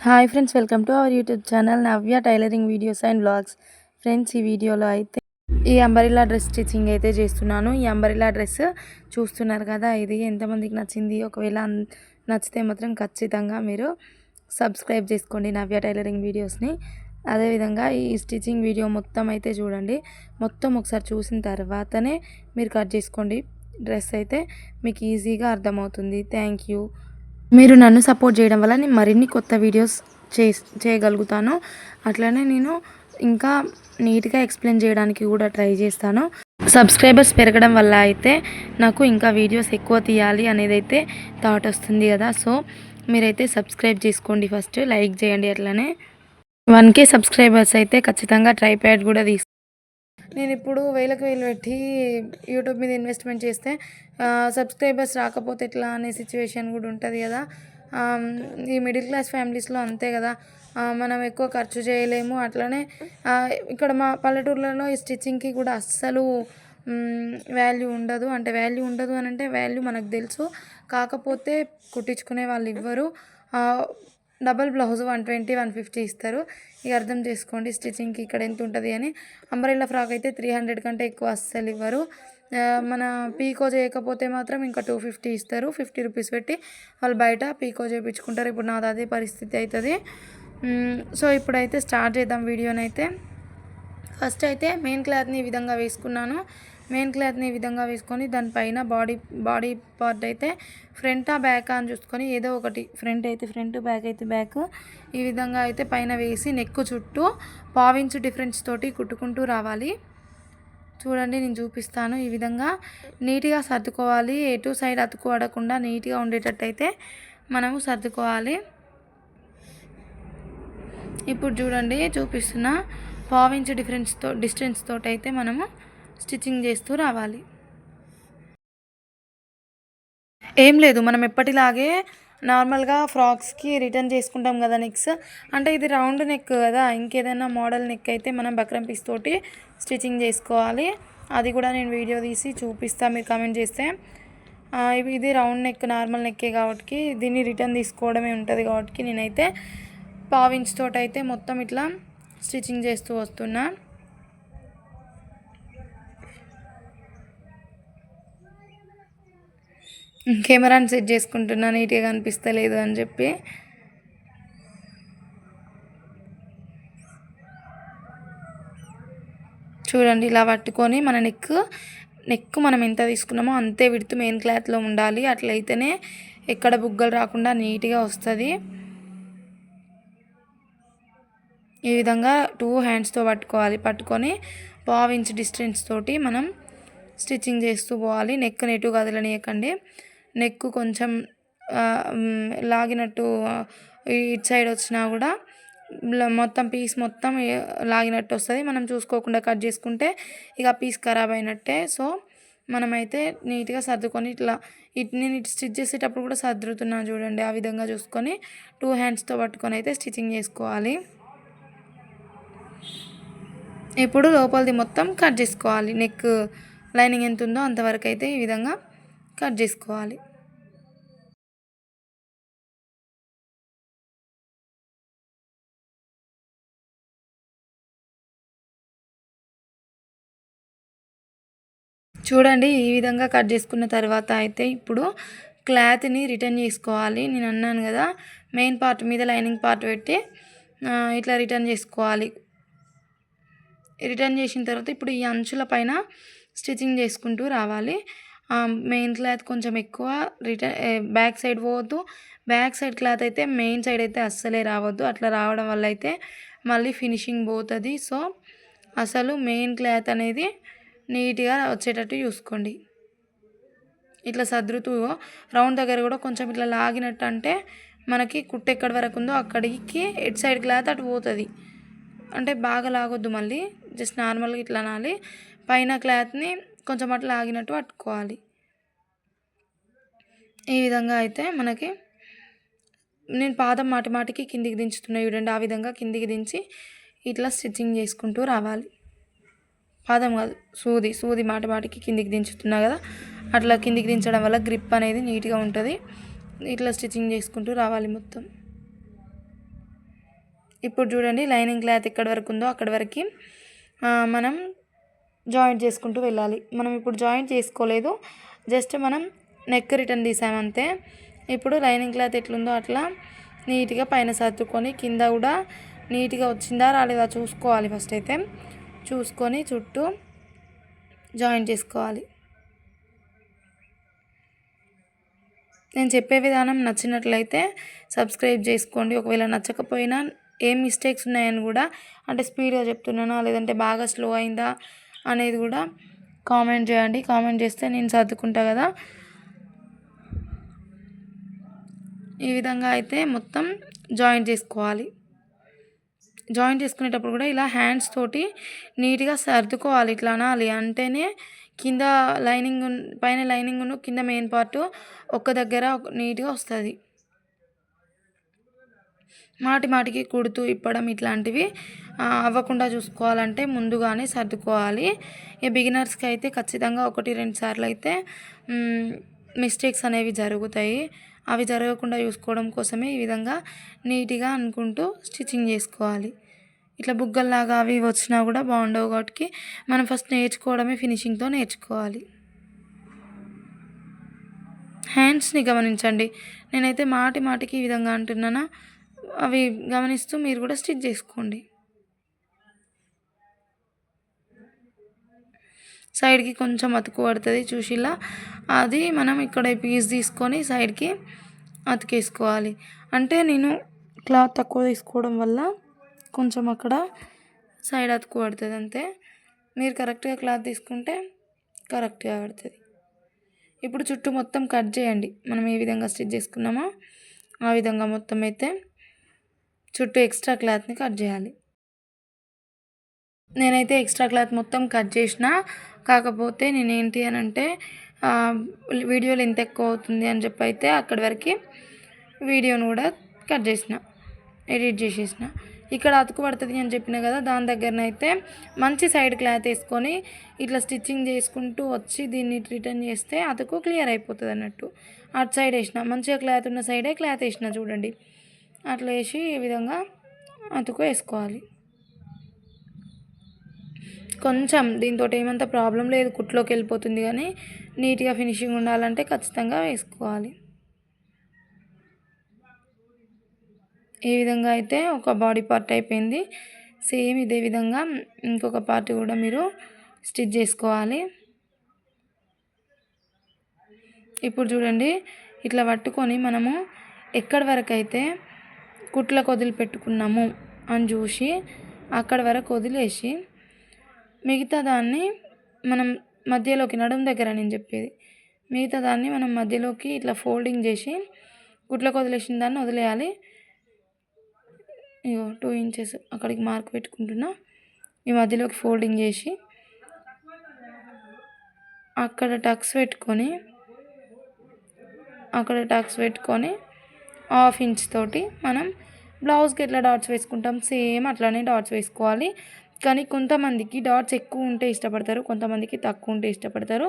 Hi friends, welcome to our YouTube channel Navya tailoring videos and vlogs. Friends, ఈ వీడియోలో అయితే ఈ umbrella dress stitching అయితే చేస్తున్నాను. ఈ అంబరిల్లా డ్రెస్ చూస్తున్నారు కదా, ఇది ఎంతమందికి నచ్చింది? ఒకవేళ నచ్చితే మాత్రం ఖచ్చితంగా మీరు సబ్స్క్రైబ్ చేసుకోండి నవ్య టైలరింగ్ వీడియోస్ని. అదేవిధంగా ఈ స్టిచ్చింగ్ వీడియో మొత్తం అయితే చూడండి. మొత్తం ఒకసారి చూసిన తర్వాతనే మీరు కట్ చేసుకోండి. డ్రెస్ అయితే మీకు ఈజీగా అర్థమవుతుంది. Thank you. మీరు నన్ను సపోర్ట్ చేయడం వల్ల నేను మరిన్ని కొత్త వీడియోస్ చేయగలుగుతాను. అట్లనే నేను ఇంకా నీట్గా ఎక్స్ప్లెయిన్ చేయడానికి కూడా ట్రై చేస్తాను. సబ్స్క్రైబర్స్ పెరగడం వల్ల అయితే నాకు ఇంకా వీడియోస్ ఎక్కువ తీయాలి అనేది అయితే థాట్ వస్తుంది కదా. సో మీరైతే సబ్స్క్రైబ్ చేసుకోండి, ఫస్ట్ లైక్ చేయండి. అట్లనే 1K సబ్స్క్రైబర్స్ అయితే ఖచ్చితంగా ట్రైప్యాడ్ కూడా నేను ఇప్పుడు వేలకు వేలు పెట్టి యూట్యూబ్ మీద ఇన్వెస్ట్మెంట్ చేస్తే సబ్స్క్రైబర్స్ రాకపోతే ఎట్లా అనే సిచ్యువేషన్ కూడా ఉంటుంది కదా. ఈ మిడిల్ క్లాస్ ఫ్యామిలీస్లో అంతే కదా, మనం ఎక్కువ ఖర్చు చేయలేము. అట్లనే ఇక్కడ మా పల్లెటూర్లలో ఈ స్టిచ్చింగ్కి కూడా అస్సలు వాల్యూ ఉండదు. అంటే వాల్యూ ఉండదు అని అంటే వాల్యూ మనకు తెలుసు, కాకపోతే కుట్టించుకునే వాళ్ళు ఇవ్వరు. డబల్ బ్లౌజ్ 120, 150 ఇస్తారు. ఇక అర్థం చేసుకోండి స్టిచ్చింగ్కి ఇక్కడ ఎంత ఉంటుంది అని. అంబ్రెల్లా ఫ్రాక్ అయితే 300 కంటే ఎక్కువ అస్సలు ఇవ్వరు. మన పీకో చేయకపోతే మాత్రం ఇంకా 250 ఇస్తారు. 50 రూపీస్ పెట్టి వాళ్ళు బయట పీకో చేయించుకుంటారు. ఇప్పుడు నాది అదే పరిస్థితి అవుతుంది. సో ఇప్పుడైతే స్టార్ట్ చేద్దాం వీడియోనైతే. ఫస్ట్ అయితే మెయిన్ క్లాత్ని ఈ విధంగా వేసుకున్నాను. మెయిన్ క్లాత్ని ఈ విధంగా వేసుకొని దానిపైన బాడీ పార్ట్ అయితే ఫ్రంటా బ్యాక్ అని చూసుకొని ఏదో ఒకటి, ఫ్రంట్ అయితే ఫ్రంట్, బ్యాక్ అయితే బ్యాక్, ఈ విధంగా అయితే పైన వేసి నెక్ చుట్టూ 1/2 ఇంచ్ డిఫరెన్స్ తోటి కుట్టుకుంటూ రావాలి. చూడండి, నేను చూపిస్తాను. ఈ విధంగా నీట్గా సర్దుకోవాలి. ఎటు సైడ్ అతుకోవడకుండా నీట్గా ఉండేటట్టయితే మనము సర్దుకోవాలి. ఇప్పుడు చూడండి, చూపిస్తున్నా 1/2 ఇంచ్ డిస్టెన్స్ తోటి అయితే మనము స్టిచ్చింగ్ చేస్తూ రావాలి. ఏం లేదు, మనం ఎప్పటిలాగే నార్మల్గా ఫ్రాక్స్కి రిటర్న్ చేసుకుంటాం కదా నెక్స్. అంటే ఇది రౌండ్ నెక్ కదా, ఇంకేదైనా మోడల్ నెక్ అయితే మనం బక్రం పీస్ తోటి స్టిచ్చింగ్ చేసుకోవాలి. అది కూడా నేను వీడియో తీసి చూపిస్తాను, మీరు కామెంట్ చేస్తే. ఇది రౌండ్ నెక్, నార్మల్ నెక్కే కాబట్టి దీన్ని రిటర్న్ తీసుకోవడమే ఉంటుంది కాబట్టి నేనైతే 1/2 ఇంచ్ తోటి అయితే మొత్తం ఇట్లా స్టిచ్చింగ్ చేస్తూ వస్తున్నా. కెమెరాని సెట్ చేసుకుంటున్నా నీట్గా కనిపిస్తలేదు అని చెప్పి. చూడండి, ఇలా పట్టుకొని మన నెక్ మనం ఎంత తీసుకున్నామో అంతే విడుతు మెయిన్ క్లాత్లో ఉండాలి. అట్లయితేనే ఎక్కడ బుగ్గలు రాకుండా నీట్గా వస్తుంది. ఈ విధంగా 2 హ్యాండ్స్తో పట్టుకొని 1/2 ఇంచ్ డిస్టెన్స్ తోటి మనం స్టిచ్చింగ్ చేస్తూ పోవాలి. నెక్ నెటు కదలనీయకండి. నెక్ కొంచెం లాగినట్టు ఇటు సైడ్ వచ్చినా కూడా మొత్తం పీస్ మొత్తం లాగినట్టు వస్తుంది. మనం చూసుకోకుండా కట్ చేసుకుంటే ఇక పీస్ ఖరాబ్ అయినట్టే. సో మనమైతే నీట్గా సర్దుకొని నేను ఇటు స్టిచ్ చేసేటప్పుడు కూడా సర్దుతున్నాను చూడండి. ఆ విధంగా చూసుకొని 2 హ్యాండ్స్తో పట్టుకొని అయితే స్టిచ్చింగ్ చేసుకోవాలి. ఇప్పుడు లోపలిది మొత్తం కట్ చేసుకోవాలి. నెక్ లైనింగ్ ఎంత ఉందో అంతవరకు అయితే ఈ విధంగా కట్ చేసుకోవాలి. చూడండి, ఈ విధంగా కట్ చేసుకున్న తర్వాత అయితే ఇప్పుడు క్లాత్ని రిటర్న్ చేసుకోవాలి. నేను అన్నాను కదా, మెయిన్ పార్ట్ మీద లైనింగ్ పార్ట్ పెట్టి ఇట్లా రిటర్న్ చేసుకోవాలి. రిటర్న్ చేసిన తర్వాత ఇప్పుడు ఈ అంచుల పైన స్టిచ్చింగ్ చేసుకుంటూ రావాలి. మెయిన్ క్లాత్ కొంచెం ఎక్కువ బ్యాక్ సైడ్ పోవద్దు. బ్యాక్ సైడ్ క్లాత్ అయితే మెయిన్ సైడ్ అయితే అస్సలే రావద్దు. అట్లా రావడం వల్ల అయితే మళ్ళీ ఫినిషింగ్ పోతుంది. సో అసలు మెయిన్ క్లాత్ అనేది నీట్గా వచ్చేటట్టు చూసుకోండి. ఇట్లా సర్దుతూ రౌండ్ దగ్గర కూడా కొంచెం ఇట్లా లాగినట్టు అంటే మనకి కుట్టు ఎక్కడి వరకు ఉందో అక్కడికి ఎటు సైడ్ క్లాత్ అటు పోతుంది. అంటే బాగా లాగొద్దు, మళ్ళీ జస్ట్ నార్మల్గా ఇట్లా అనాలి. పైన క్లాత్ని కొంచెం అట్లా లాగినట్టు పట్టుకోవాలి. ఈ విధంగా అయితే మనకి నేను పాదం మాటికి కిందికి దించుతున్నా చూడండి. ఆ విధంగా కిందికి దించి ఇట్లా స్టిచ్చింగ్ చేసుకుంటూ రావాలి. పాదం కాదు, సూది మాటికి కిందికి దించుతున్నా కదా, అట్లా కిందికి దించడం వల్ల గ్రిప్ అనేది నీట్గా ఉంటుంది. ఇట్లా స్టిచ్చింగ్ చేసుకుంటూ రావాలి మొత్తం. ఇప్పుడు చూడండి లైనింగ్ క్లాత్ ఎక్కడి వరకు ఉందో అక్కడి వరకు మనం జాయింట్ చేసుకుంటూ వెళ్ళాలి. మనం ఇప్పుడు జాయింట్ చేసుకోలేదు, జస్ట్ మనం నెక్ రిటర్న్ తీసామంతే. ఇప్పుడు లైనింగ్ క్లాత్ ఎట్లుందో అట్లా నీట్గా పైన సర్దుకొని కింద కూడా నీట్గా వచ్చిందా రాలేదా చూసుకోవాలి. ఫస్ట్ అయితే చూసుకొని చుట్టూ జాయింట్ చేసుకోవాలి. నేను చెప్పే విధానం నచ్చినట్లయితే సబ్స్క్రైబ్ చేసుకోండి. ఒకవేళ నచ్చకపోయినా ఏం మిస్టేక్స్ ఉన్నాయని కూడా, అంటే స్పీడ్గా చెప్తున్నానా లేదంటే బాగా స్లో అయిందా అనేది కూడా కామెంట్ చేయండి. కామెంట్ చేస్తే నేను సర్దుకుంటా కదా. ఈ విధంగా అయితే మొత్తం జాయింట్ చేసుకోవాలి. జాయింట్ చేసుకునేటప్పుడు కూడా ఇలా హ్యాండ్స్ తోటి నీట్గా సర్దుకోవాలి. ఇట్లా అనాలి, అంటేనే కింద లైనింగ్ పైన లైనింగ్ను కింద మెయిన్ పార్ట్ ఒక్క దగ్గర నీట్గా వస్తుంది. మాటికి కుడుతూ ఇప్పడం ఇట్లాంటివి అవ్వకుండా చూసుకోవాలంటే ముందుగానే సర్దుకోవాలి. ఈ బిగినర్స్కి అయితే ఖచ్చితంగా 1-2 సార్లు అయితే మిస్టేక్స్ అనేవి జరుగుతాయి. అవి జరగకుండా చూసుకోవడం కోసమే ఈ విధంగా నీట్గా అనుకుంటూ స్టిచ్చింగ్ చేసుకోవాలి. ఇట్లా బుగ్గల్లాగా అవి వచ్చినా కూడా బాగుండవు కాబట్టి మనం ఫస్ట్ నేర్చుకోవడమే ఫినిషింగ్తో నేర్చుకోవాలి. హ్యాండ్స్ని గమనించండి. నేనైతే మాటికి ఈ విధంగా అంటున్నానా, అవి గమనిస్తూ మీరు కూడా స్టిచ్ చేసుకోండి. సైడ్కి కొంచెం అతుకు పడుతుంది చూసిలా, అది మనం ఇక్కడ పీస్ తీసుకొని సైడ్కి అతికేసుకోవాలి. అంటే నేను క్లాత్ తక్కువ తీసుకోవడం వల్ల కొంచెం అక్కడ సైడ్ అతుకు పడుతుంది అంతే. మీరు కరెక్ట్గా క్లాత్ తీసుకుంటే కరెక్ట్గా పడుతుంది. ఇప్పుడు చుట్టూ మొత్తం కట్ చేయండి. మనం ఏ విధంగా స్టిచ్ చేసుకున్నామో ఆ విధంగా మొత్తం అయితే చుట్టూ ఎక్స్ట్రా క్లాత్ని కట్ చేయాలి. నేనైతే ఎక్స్ట్రా క్లాత్ మొత్తం కట్ చేసిన, కాకపోతే నేనేంటి అని అంటే వీడియోలో ఎంత ఎక్కువ అవుతుంది అని చెప్పి అయితే అక్కడి వరకు వీడియోను కూడా కట్ చేసిన, ఎడిట్ చేసేసిన. ఇక్కడ అతుకు పడుతుంది అని చెప్పిన కదా, దాని దగ్గరనైతే మంచి సైడ్ క్లాత్ వేసుకొని ఇట్లా స్టిచ్చింగ్ చేసుకుంటూ వచ్చి దీన్ని రిటర్న్ చేస్తే అతుకు క్లియర్ అయిపోతుంది అన్నట్టు. అటు సైడ్ వేసిన, మంచిగా క్లాత్ ఉన్న సైడే క్లాత్ వేసిన చూడండి. అట్లా వేసి ఈ విధంగా అతుకు వేసుకోవాలి. కొంచెం దీంతో ఏమంత ప్రాబ్లం లేదు, కుట్లోకి వెళ్ళిపోతుంది, కానీ నీట్గా ఫినిషింగ్ ఉండాలంటే ఖచ్చితంగా వేసుకోవాలి. ఈ విధంగా అయితే ఒక బాడీ పార్ట్ అయిపోయింది. సేమ్ ఇదే విధంగా ఇంకొక పార్ట్ కూడా మీరు స్టిచ్ చేసుకోవాలి. ఇప్పుడు చూడండి, ఇట్లా పట్టుకొని మనము ఎక్కడి వరకు అయితే కుట్లకు వదిలిపెట్టుకున్నాము అని చూసి అక్కడి వరకు వదిలేసి మిగతా దాన్ని మనం మధ్యలోకి, నడుము దగ్గర నేను చెప్పేది, మిగతా దాన్ని మనం మధ్యలోకి ఇట్లా ఫోల్డింగ్ చేసి కుట్లకు వదిలేసిన దాన్ని వదిలేయాలి. ఇగో 2 ఇంచెస్ అక్కడికి మార్క్ పెట్టుకుంటున్నా. ఈ మధ్యలోకి ఫోల్డింగ్ చేసి అక్కడ టక్స్ పెట్టుకొని 1/2 ఇంచ్ తోటి మనం బ్లౌజ్కి ఎట్లా డాట్స్ వేసుకుంటాం సేమ్ అట్లానే డాట్స్ వేసుకోవాలి. కానీ కొంతమందికి డాట్స్ ఎక్కువ ఉంటే ఇష్టపడతారు, కొంతమందికి తక్కువ ఉంటే ఇష్టపడతారు,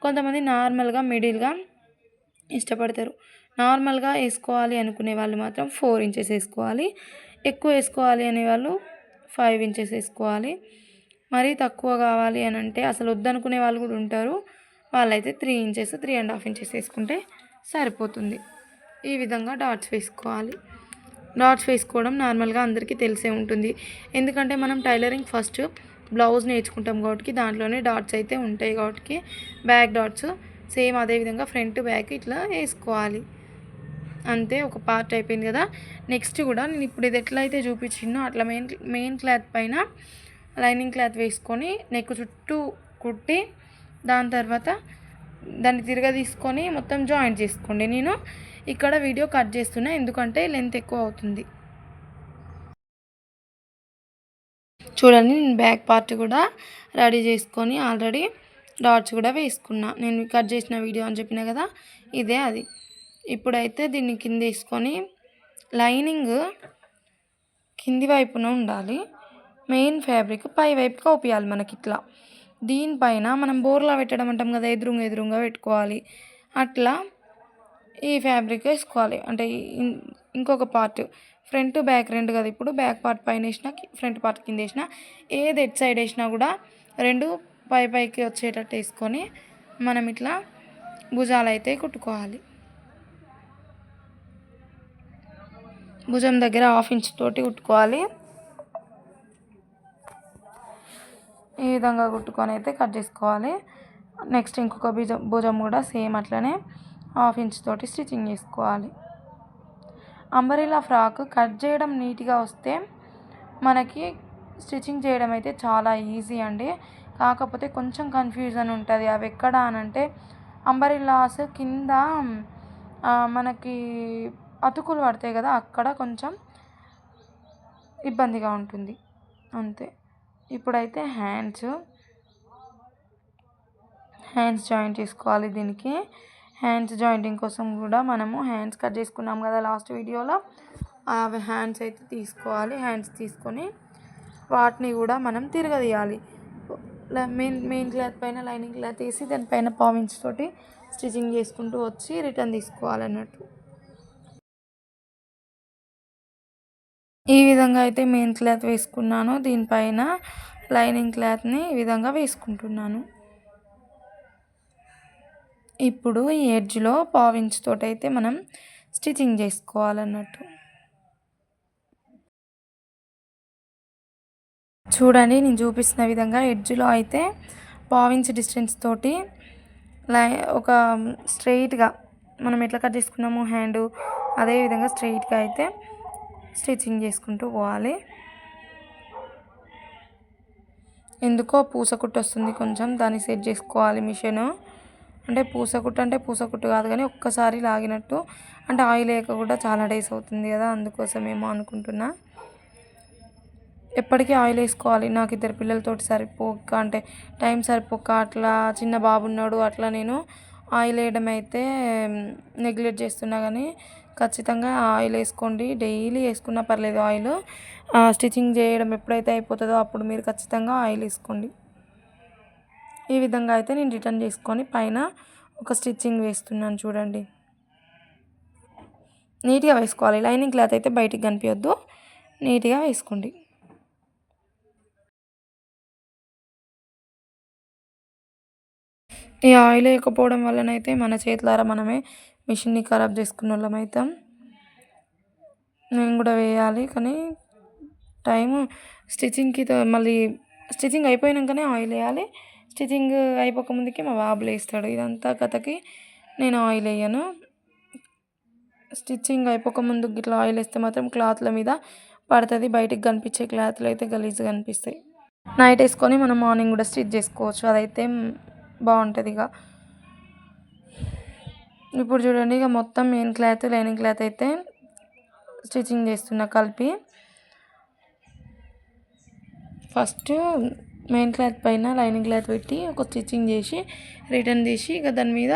కొంతమంది నార్మల్గా మిడిల్గా ఇష్టపడతారు. నార్మల్గా వేసుకోవాలి అనుకునే వాళ్ళు మాత్రం 4 ఇంచెస్ వేసుకోవాలి. ఎక్కువ వేసుకోవాలి అనేవాళ్ళు 5 ఇంచెస్ వేసుకోవాలి. మరీ తక్కువ కావాలి అని అంటే అసలు వద్దనుకునే వాళ్ళు కూడా ఉంటారు. వాళ్ళైతే 3 ఇంచెస్, 3.5 ఇంచెస్ వేసుకుంటే సరిపోతుంది. ఈ విధంగా డాట్స్ వేసుకోవాలి. డాట్స్ వేసుకోవడం నార్మల్గా అందరికీ తెలిసే ఉంటుంది. ఎందుకంటే మనం టైలరింగ్ ఫస్ట్ బ్లౌజ్ నేర్చుకుంటాం కాబట్టి దాంట్లోనే డాట్స్ అయితే ఉంటాయి కాబట్టి బ్యాక్ డాట్స్ సేమ్ అదేవిధంగా ఫ్రంట్ బ్యాక్ ఇట్లా వేసుకోవాలి. అంతే, ఒక పార్ట్ అయిపోయింది కదా. నెక్స్ట్ కూడా నేను ఇప్పుడు ఇది ఎట్లయితే చూపించినో అట్లా మెయిన్ క్లాత్ పైన లైనింగ్ క్లాత్ వేసుకొని నెక్ చుట్టూ కుట్టి దాని తర్వాత దాన్ని తీసుకొని మొత్తం జాయింట్ చేసుకోండి. నేను ఇక్కడ వీడియో కట్ చేస్తున్నా ఎందుకంటే లెంత్ ఎక్కువ అవుతుంది. చూడండి, నేను బ్యాక్ పార్ట్ కూడా రెడీ చేసుకొని ఆల్రెడీ డాట్స్ కూడా వేసుకున్నా. నేను కట్ చేసిన వీడియో అని చెప్పినా కదా, ఇదే అది. ఇప్పుడైతే దీన్ని కింద వేసుకొని లైనింగ్ కింది వైపున ఉండాలి, మెయిన్ ఫ్యాబ్రిక్ పై వైపుగా ఒప్పియాలి మనకి ఇట్లా. దీనిపైన మనం బోర్లా పెట్టడం అంటాం కదా, ఎదురుగా పెట్టుకోవాలి. అట్లా ఈ ఫ్యాబ్రిక్ వేసుకోవాలి. అంటే ఇంకొక పార్ట్ ఫ్రంట్ బ్యాక్ రెండు కదా, ఇప్పుడు బ్యాక్ పార్ట్ పైన వేసిన, ఫ్రంట్ పార్ట్ కింద వేసిన, ఏది ఎడ్ సైడ్ వేసినా కూడా రెండు పైకి వచ్చేటట్టు వేసుకొని మనం ఇట్లా భుజాలు అయితే కుట్టుకోవాలి. భుజం దగ్గర 1/2 ఇంచ్ తోటి కుట్టుకోవాలి. ఈ విధంగా కుట్టుకొని అయితే కట్ చేసుకోవాలి. నెక్స్ట్ ఇంకొక భుజం కూడా సేమ్ అట్లనే 1/2 ఇంచ్ తోటి స్టిచ్చింగ్ చేసుకోవాలి. అంబ్రెల్లా ఫ్రాక్ కట్ చేయడం నీట్గా వస్తే మనకి స్టిచ్చింగ్ చేయడం అయితే చాలా ఈజీ అండి. కాకపోతే కొంచెం కన్ఫ్యూజన్ ఉంటుంది. అవి ఎక్కడ అనంటే అంబ్రెల్లాస్ కింద మనకి అతుకులు పడతాయి కదా, అక్కడ కొంచెం ఇబ్బందిగా ఉంటుంది అంతే. ఇప్పుడైతే హ్యాండ్స్ జాయింట్ చేసుకోవాలి. దీనికి హ్యాండ్స్ జాయింటింగ్ కోసం కూడా మనము హ్యాండ్స్ కట్ చేసుకున్నాం కదా లాస్ట్ వీడియోలో, అవి హ్యాండ్స్ అయితే తీసుకోవాలి. హ్యాండ్స్ తీసుకొని వాటిని కూడా మనం తిరగదీయాలి. మెయిన్ క్లాత్ పైన లైనింగ్ క్లాత్ వేసి దానిపైన 1/2 ఇంచ్ తోటి స్టిచ్చింగ్ చేసుకుంటూ వచ్చి రిటర్న్ తీసుకోవాలన్నట్టు. ఈ విధంగా అయితే మెయిన్ క్లాత్ వేసుకున్నాను. దీనిపైన లైనింగ్ క్లాత్ని ఈ విధంగా వేసుకుంటున్నాను. ఇప్పుడు ఈ ఎడ్జ్లో 1/2 ఇంచ్ తోటి అయితే మనం స్టిచ్చింగ్ చేసుకోవాలన్నట్టు. చూడండి, నేను చూపిస్తున్న విధంగా ఎడ్జ్లో అయితే 1/2 ఇంచ్ డిస్టెన్స్ తోటి ఒక స్ట్రెయిట్గా మనం ఎట్లా కట్ చేసుకున్నాము హ్యాండ్, అదే విధంగా స్ట్రెయిట్గా అయితే స్టిచ్చింగ్ చేసుకుంటూ పోవాలి. ఎందుకో పూసకుట్టు వస్తుంది కొంచెం, దాన్ని సెట్ చేసుకోవాలి మిషన్. అంటే పూసకుట్టు కాదు కానీ ఒక్కసారి లాగినట్టు, అంటే ఆయిల్ వేయక కూడా చాలా డేస్ అవుతుంది కదా, అందుకోసమేమో అనుకుంటున్నా. ఎప్పటికీ ఆయిల్ వేసుకోవాలి. నాకు 2 పిల్లలతోటి సరిపోక, అంటే టైం సరిపోక అట్లా, చిన్న బాబు ఉన్నాడు, అట్లా నేను ఆయిల్ వేయడం అయితే నెగ్లెక్ట్ చేస్తున్నా. కానీ ఖచ్చితంగా ఆయిల్ వేసుకోండి. డైలీ వేసుకున్నా పర్లేదు ఆయిల్. స్టిచ్చింగ్ చేయడం ఎప్పుడైతే అయిపోతుందో అప్పుడు మీరు ఖచ్చితంగా ఆయిల్ వేసుకోండి. ఈ విధంగా అయితే నేను రిటర్న్ చేసుకొని పైన ఒక స్టిచ్చింగ్ వేస్తున్నాను. చూడండి, నీట్గా వేసుకోవాలి. లైనింగ్ క్లాత్ అయితే బయటికి కనిపించొద్దు, నీట్గా వేసుకోండి. ఈ ఆయిల్ వేయకపోవడం వల్లనైతే మన చేతులారా మనమే మిషన్ని ఖరాబ్ చేసుకున్న వాళ్ళం అవుతాం. నేను కూడా వేయాలి కానీ టైము స్టిచ్చింగ్కి మళ్ళీ స్టిచ్చింగ్ అయిపోయాకనే ఆయిల్ వేయాలి. స్టిచ్చింగ్ అయిపోక ముందుకి మా బాబులు వేస్తాడు. ఇదంతా కథకి నేను ఆయిల్ వేయను. స్టిచ్చింగ్ అయిపోక ముందుకు ఇట్లా ఆయిల్ వేస్తే మాత్రం క్లాత్ల మీద పడుతుంది. బయటికి కనిపించే క్లాత్లు అయితే గలీజ్గా కనిపిస్తాయి. నైట్ వేసుకొని మనం మార్నింగ్ కూడా స్టిచ్ చేసుకోవచ్చు, అదైతే బాగుంటుంది. ఇప్పుడు చూడండి, ఇక మొత్తం మెయిన్ క్లాత్ లైనింగ్ క్లాత్ అయితే స్టిచ్చింగ్ చేస్తున్నా కలిపి. ఫస్ట్ మెయిన్ క్లాత్ పైన లైనింగ్ క్లాత్ పెట్టి ఒక స్టిచ్చింగ్ చేసి రిటర్న్ తీసి ఇక దాని మీద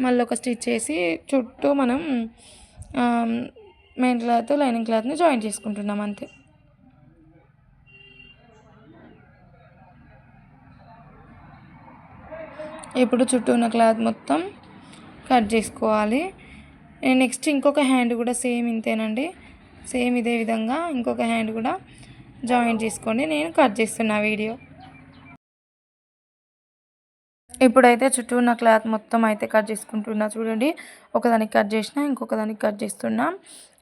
మళ్ళీ ఒక స్టిచ్ చేసి చుట్టూ మనం మెయిన్ క్లాత్ లైనింగ్ క్లాత్ని జాయిన్ చేసుకుంటున్నాం అంతే. ఇప్పుడు చుట్టూ ఉన్న క్లాత్ మొత్తం కట్ చేసుకోవాలి. నెక్స్ట్ ఇంకొక హ్యాండ్ కూడా సేమ్ ఇంతేనండి, సేమ్ ఇదే విధంగా ఇంకొక హ్యాండ్ కూడా జాయిన్ చేసుకోండి. నేను కట్ చేస్తున్నా వీడియో. ఇప్పుడైతే చుట్టూ ఉన్న క్లాత్ మొత్తం అయితే కట్ చేసుకుంటున్నా. చూడండి, ఒకదానికి కట్ చేసిన, ఇంకొక దానికి కట్ చేస్తున్నా.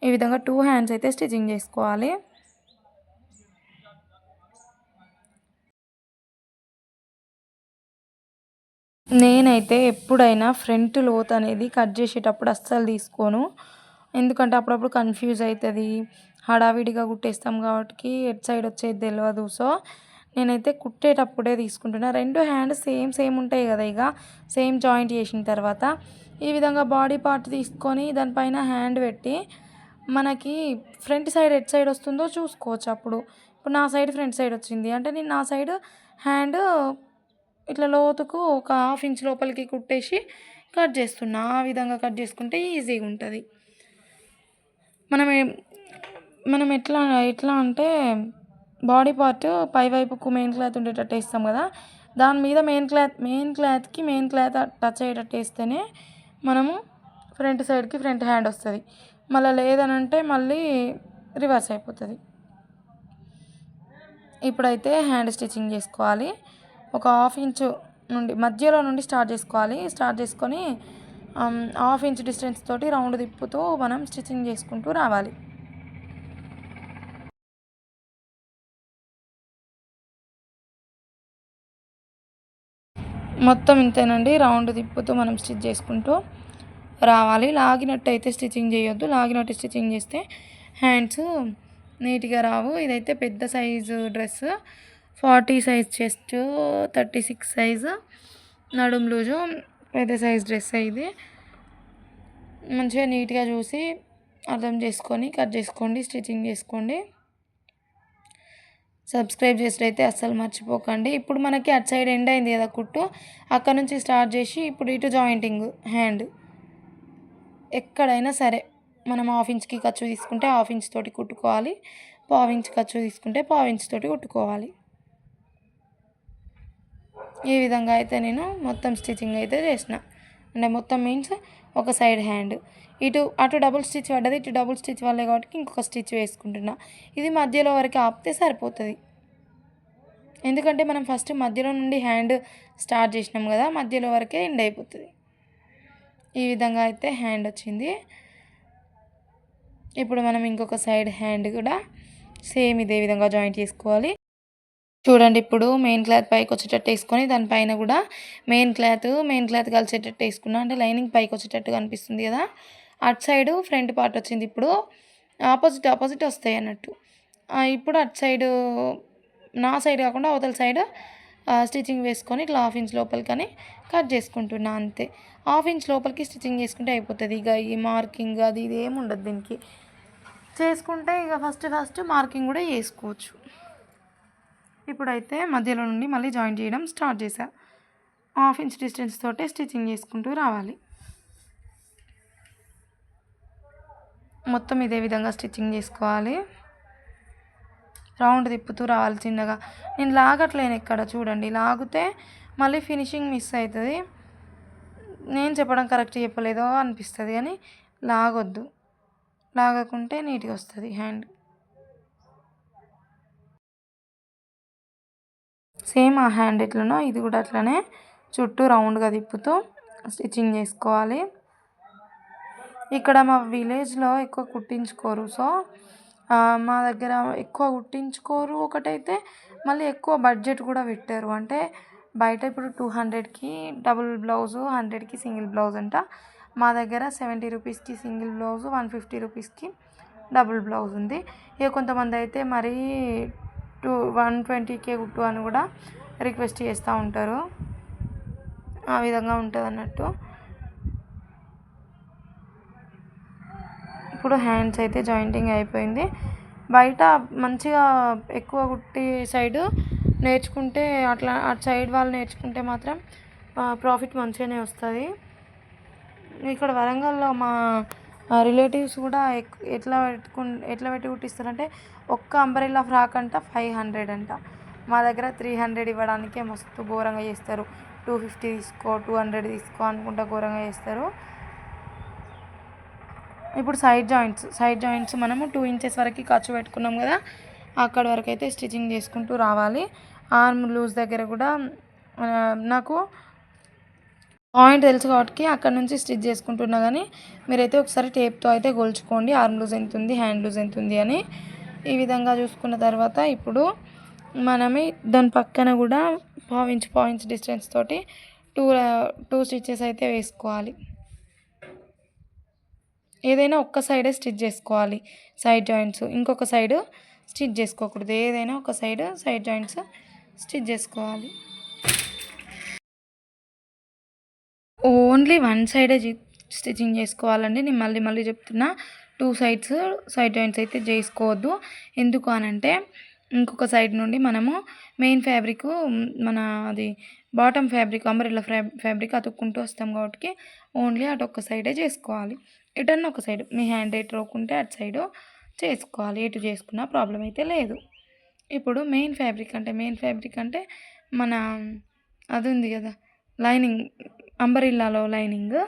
ఈ విధంగా 2 హ్యాండ్స్ అయితే స్టిచ్చింగ్ చేసుకోవాలి. నేనైతే ఎప్పుడైనా ఫ్రంట్ లోత్ అనేది కట్ చేసేటప్పుడు అస్సలు తీసుకోను. ఎందుకంటే అప్పుడప్పుడు కన్ఫ్యూజ్ అవుతుంది, హడావిడిగా కుట్టేస్తాం కాబట్టి ఎట్ సైడ్ వచ్చేది తెలియదు. సో నేనైతే కుట్టేటప్పుడే తీసుకుంటున్నా. 2 హ్యాండ్స్ సేమ్ ఉంటాయి కదా, ఇక సేమ్ జాయింట్ చేసిన తర్వాత ఈ విధంగా బాడీ పార్ట్ తీసుకొని దానిపైన హ్యాండ్ పెట్టి మనకి ఫ్రంట్ సైడ్ ఎట్ సైడ్ వస్తుందో చూసుకోవచ్చు. ఇప్పుడు నా సైడ్ ఫ్రంట్ సైడ్ వచ్చింది అంటే నేను నా సైడ్ హ్యాండ్ ఇట్లా లోతుకు ఒక 1/2 ఇంచ్ లోపలికి కుట్టేసి కట్ చేస్తున్నా. ఆ విధంగా కట్ చేసుకుంటే ఈజీగా ఉంటుంది. మనం ఎట్లా అంటే బాడీ పార్ట్ పై వైపుకు మెయిన్ క్లాత్ ఉండేటట్టు వేస్తాం కదా, దాని మీద మెయిన్ క్లాత్ టచ్ అయ్యేటట్టు వేస్తేనే మనము ఫ్రంట్ సైడ్కి ఫ్రంట్ హ్యాండ్ వస్తుంది. మళ్ళీ లేదనంటే మళ్ళీ రివర్స్ అయిపోతుంది. ఇప్పుడైతే హ్యాండ్ స్టిచ్చింగ్ చేసుకోవాలి. ఒక 1/2 ఇంచు నుండి మధ్యలో నుండి స్టార్ట్ చేసుకోవాలి. స్టార్ట్ చేసుకొని 1/2 ఇంచ్ డిస్టెన్స్ తోటి రౌండ్ తిప్పుతూ మనం స్టిచ్చింగ్ చేసుకుంటూ రావాలి. మొత్తం ఇంతేనండి. రౌండ్ తిప్పుతూ మనం స్టిచ్ చేసుకుంటూ రావాలి. లాగినట్టు అయితే స్టిచ్చింగ్ చేయొద్దు. లాగినట్టు స్టిచ్చింగ్ చేస్తే హ్యాండ్స్ నీట్గా రావు. ఇదైతే పెద్ద size dress, 40 size chest, 36 size నడుం లూజు, పెద్ద సైజ్ డ్రెస్. ఇది మంచిగా నీట్గా చూసి అర్థం చేసుకొని కట్ చేసుకోండి, స్టిచ్చింగ్ చేసుకోండి. సబ్స్క్రైబ్ చేసినైతే అస్సలు మర్చిపోకండి. ఇప్పుడు మనకి అటు సైడ్ ఎండ్ అయింది కదా కుట్టు, అక్కడ నుంచి స్టార్ట్ చేసి ఇప్పుడు ఇటు జాయింటింగ్ హ్యాండ్ ఎక్కడైనా సరే మనం 1/2 ఇంచ్కి ఖర్చు తీసుకుంటే 1/2 ఇంచ్ తోటి కుట్టుకోవాలి. 1/2 ఇంచ్ ఖర్చు తీసుకుంటే 1/2 ఇంచ్ తోటి కుట్టుకోవాలి. ఈ విధంగా అయితే నేను మొత్తం స్టిచ్చింగ్ అయితే చేసిన. అంటే మొత్తం మీన్స్ ఒక సైడ్ హ్యాండ్ అటు డబుల్ స్టిచ్ పడ్డది, ఇటు డబుల్ స్టిచ్ వల్లే కాబట్టి ఇంకొక స్టిచ్ వేసుకుంటున్నా. ఇది మధ్యలో వరకు ఆపితే సరిపోతుంది. ఎందుకంటే మనం ఫస్ట్ మధ్యలో నుండి హ్యాండ్ స్టార్ట్ చేసినాం కదా, మధ్యలో వరకే ఎండ్ అయిపోతుంది. ఈ విధంగా అయితే హ్యాండ్ వచ్చింది. ఇప్పుడు మనం ఇంకొక సైడ్ హ్యాండ్ కూడా సేమ్ ఇదే విధంగా జాయింట్ చేసుకోవాలి. చూడండి, ఇప్పుడు మెయిన్ క్లాత్ పైకి వచ్చేటట్టు వేసుకొని దానిపైన కూడా మెయిన్ క్లాత్ కలిసేటట్టు వేసుకున్నా. అంటే లైనింగ్ పైకి వచ్చేటట్టు కనిపిస్తుంది కదా. అటు సైడు ఫ్రంట్ పార్ట్ వచ్చింది. ఇప్పుడు ఆపోజిట్ వస్తాయి అన్నట్టు. ఇప్పుడు అటు సైడు నా సైడ్ కాకుండా అవతల సైడ్ స్టిచ్చింగ్ వేసుకొని ఇట్లా 1/2 ఇంచ్ లోపలికని కట్ చేసుకుంటున్నా. అంతే, 1/2 ఇంచ్ లోపలికి స్టిచ్చింగ్ చేసుకుంటే అయిపోతుంది. ఇక ఈ మార్కింగ్ అది ఇది ఏమి ఉండదు దీనికి. చేసుకుంటే ఇక ఫస్ట్ మార్కింగ్ కూడా వేసుకోవచ్చు. ఇప్పుడైతే మధ్యలో నుండి మళ్ళీ జాయిన్ చేయడం స్టార్ట్ చేశా. 1/2 ఇంచ్ డిస్టెన్స్ తోటే స్టిచ్చింగ్ చేసుకుంటూ రావాలి. మొత్తం ఇదే విధంగా స్టిచ్చింగ్ చేసుకోవాలి. రౌండ్ తిప్పుతూ రావాలి చిన్నగా. నేను లాగట్లేను ఎక్కడ, చూడండి. లాగితే మళ్ళీ ఫినిషింగ్ మిస్ అవుతుంది. నేను చెప్పడం కరెక్ట్ చెప్పలేదో అనిపిస్తుంది, కానీ లాగొద్దు. లాగకుంటే నీట్గా వస్తుంది హ్యాండ్. సేమ్ ఆ హ్యాండ్ ఎట్లనో ఇది కూడా అట్లనే చుట్టూ రౌండ్గా తిప్పుతూ స్టిచ్చింగ్ చేసుకోవాలి. ఇక్కడ మా విలేజ్లో ఎక్కువ కుట్టించుకోరు. సో మా దగ్గర ఎక్కువ కుట్టించుకోరు. ఒకటైతే మళ్ళీ ఎక్కువ బడ్జెట్ కూడా పెట్టారు. అంటే బయట ఇప్పుడు 200కి డబుల్ బ్లౌజు, 100కి సింగిల్ బ్లౌజ్ అంట. మా దగ్గర 70 రూపీస్కి సింగిల్ బ్లౌజు, 150 రూపీస్కి డబుల్ బ్లౌజ్ ఉంది. ఇక కొంతమంది అయితే మరీ 120కే కుట్టు అని కూడా రిక్వెస్ట్ చేస్తూ ఉంటారు. ఆ విధంగా ఉంటుంది అన్నట్టు. ఇప్పుడు హ్యాండ్స్ అయితే జాయింటింగ్ అయిపోయింది. బయట మంచిగా ఎక్కువ కుట్టి సైడు నేర్చుకుంటే అట్లా అటు సైడ్ వాళ్ళు నేర్చుకుంటే మాత్రం ప్రాఫిట్ మంచిగానే వస్తుంది. ఇక్కడ వరంగల్లో మా రిలేటివ్స్ కూడా ఎట్లా పెట్టి కుట్టిస్తారంటే ఒక్క అంబ్రెల్లా ఫ్రాక్ అంట 500 అంట. మా దగ్గర 300 ఇవ్వడానికే మస్తు ఘోరంగా చేస్తారు. 250 తీసుకో, 200 తీసుకో అనుకుంటా ఘోరంగా చేస్తారు. ఇప్పుడు సైడ్ జాయింట్స్ మనము 2 ఇంచెస్ వరకు ఖర్చు పెట్టుకున్నాం కదా, అక్కడ వరకు అయితే స్టిచ్చింగ్ చేసుకుంటూ రావాలి. ఆర్మ్ లూజ్ దగ్గర కూడా నాకు పాయింట్ తెలుసు కాబట్టి అక్కడ నుంచి స్టిచ్ చేసుకుంటున్నా. కానీ మీరైతే ఒకసారి టేప్తో అయితే గొలుచుకోండి ఆర్మ్ లూజ్ ఎంత ఉంది, హ్యాండ్ లూజ్ ఎంత ఉంది అని. ఈ విధంగా చూసుకున్న తర్వాత ఇప్పుడు మనమే దాని పక్కన కూడా పావించ్ డిస్టెన్స్ తోటి టూ స్టిచ్చెస్ అయితే వేసుకోవాలి. ఏదైనా ఒక్క సైడే స్టిచ్ చేసుకోవాలి. సైడ్ జాయింట్స్ ఇంకొక సైడ్ స్టిచ్ చేసుకోకూడదు. ఏదైనా ఒక సైడ్ జాయింట్స్ స్టిచ్ చేసుకోవాలి. ఓన్లీ వన్ సైడే స్టిచ్చింగ్ చేసుకోవాలండి. నేను మళ్ళీ చెప్తున్నా, 2 సైడ్ జాయింట్స్ అయితే చేసుకోవద్దు. ఎందుకు అనంటే ఇంకొక సైడ్ నుండి మనము మెయిన్ ఫ్యాబ్రిక్ మన అది బాటమ్ ఫ్యాబ్రిక్ అంబ్రెల్లా ఫ్యాబ్రిక్ అతుక్కుంటూ వస్తాం కాబట్టి ఓన్లీ అటు ఒక్క సైడే చేసుకోవాలి. ఎటన్నా ఒక సైడ్ మీ హ్యాండ్ ఎటు రోకుంటే అటు సైడు చేసుకోవాలి. ఎటు చేసుకున్నా ప్రాబ్లం అయితే లేదు. ఇప్పుడు మెయిన్ ఫ్యాబ్రిక్ అంటే మన అది ఉంది కదా లైనింగ్, అంబ్రెల్లాలో లైనింగ్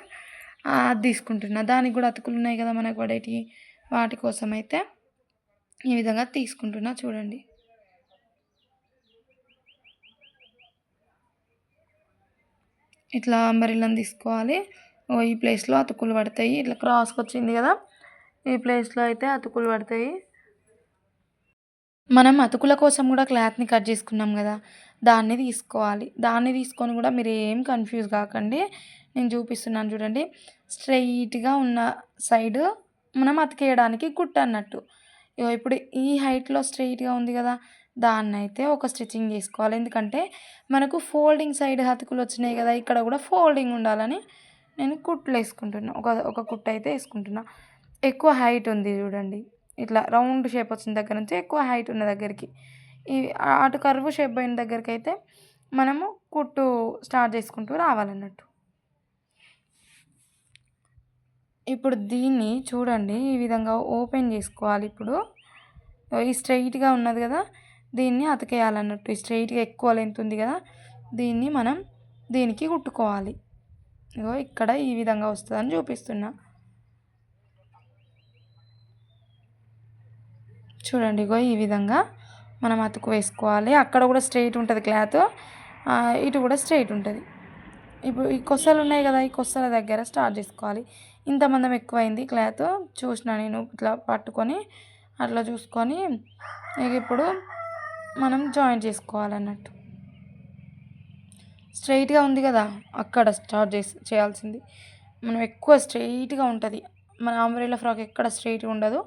అది తీసుకుంటున్నా. దానికి కూడా అతుకులు ఉన్నాయి కదా మనకు పడేటి, వాటి కోసం అయితే ఈ విధంగా తీసుకుంటున్నా చూడండి. ఇట్లా అంబరిల్లని తీసుకోవాలి. ఈ ప్లేస్లో అతుకులు పడతాయి. ఇట్లా క్రాస్కి వచ్చింది కదా, ఈ ప్లేస్లో అయితే అతుకులు పడతాయి. మనం అతుకుల కోసం కూడా క్లాత్ని కట్ చేసుకున్నాం కదా, దాన్ని తీసుకోవాలి. దాన్ని తీసుకొని కూడా మీరు ఏం కన్ఫ్యూజ్ కాకండి. నేను చూపిస్తున్నాను చూడండి. స్ట్రెయిట్గా ఉన్న సైడ్ మనం అతికేయడానికి కుట్టు అన్నట్టు. ఇప్పుడు ఈ హైట్లో స్ట్రెయిట్గా ఉంది కదా, దాన్నైతే ఒక స్టిచ్చింగ్ చేసుకోవాలి. ఎందుకంటే మనకు ఫోల్డింగ్ సైడ్ అతుకులు వచ్చినాయి కదా, ఇక్కడ కూడా ఫోల్డింగ్ ఉండాలని నేను కుట్లు వేసుకుంటున్నా. ఒక కుట్టు అయితే వేసుకుంటున్నా. ఎక్కువ హైట్ ఉంది చూడండి, ఇట్లా రౌండ్ షేప్ వచ్చిన దగ్గర నుంచి ఎక్కువ హైట్ ఉన్న దగ్గరికి, ఈ అటు కర్వ్ షేప్ అయిన దగ్గరికి అయితే మనము కుట్టు స్టార్ట్ చేసుకుంటూ రావాలన్నట్టు. ఇప్పుడు దీన్ని చూడండి, ఈ విధంగా ఓపెన్ చేసుకోవాలి. ఇప్పుడు ఈ స్ట్రైట్గా ఉన్నది కదా, దీన్ని అతికేయాలన్నట్టు. ఈ స్ట్రైట్గా ఎక్కువ లెంత్ ఉంది కదా, దీన్ని మనం దీనికి కుట్టుకోవాలి. ఇగో ఇక్కడ ఈ విధంగా వస్తుందని చూపిస్తున్నా చూడండి. ఇగో ఈ విధంగా మనం అతుకు వేసుకోవాలి. అక్కడ కూడా స్ట్రైట్ ఉంటుంది క్లాత్, ఇటు కూడా స్ట్రైట్ ఉంటుంది. ఇప్పుడు ఈ కొసలు ఉన్నాయి కదా, ఈ కొసల దగ్గర స్టార్ట్ చేసుకోవాలి. ఇంత మందం ఎక్కువైంది క్లాత్ చూసిన నేను, ఇట్లా పట్టుకొని అట్లా చూసుకొని ఇక ఇప్పుడు మనం జాయింట్ చేసుకోవాలన్నట్టు. స్ట్రైట్గా ఉంది కదా, అక్కడ స్టార్ట్ చేయాల్సింది. మనం ఎక్కువ స్ట్రైట్గా ఉంటుంది మన అంబ్రెల్లా ఫ్రాక్, ఎక్కడ స్ట్రైట్గా ఉండదు,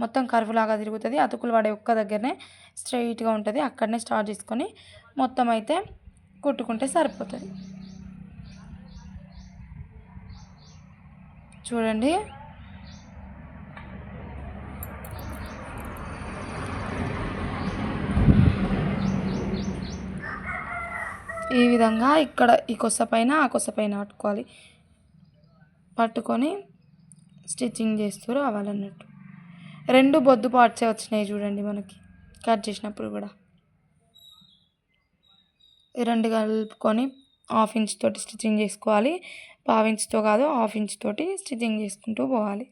మొత్తం కర్వ్ లాగా తిరుగుతుంది. అతుకులు పడే ఒక్క దగ్గరనే స్ట్రైట్గా ఉంటుంది, అక్కడనే స్టార్ట్ చేసుకొని మొత్తం అయితే కుట్టుకుంటే సరిపోతుంది. చూడండి. ఈ విధంగా ఇక్కడ ఈ కొస పైన ఆ కొస పైన పట్టుకొని స్టిచ్చింగ్ చేస్తూ రావాలన్నట్టు. 2 బొద్దు పార్ట్సే వచ్చినాయి చూడండి మనకి కట్ చేసినప్పుడు కూడా. ఈ 2 కలుపుకొని 1/2 ఇంచ్ తోటి స్టిచ్చింగ్ చేసుకోవాలి. 1/2 ఇంచ్తో కాదు, 1/2 ఇంచ్ తోటి స్టిచ్చింగ్ చేసుకుంటూ పోవాలి.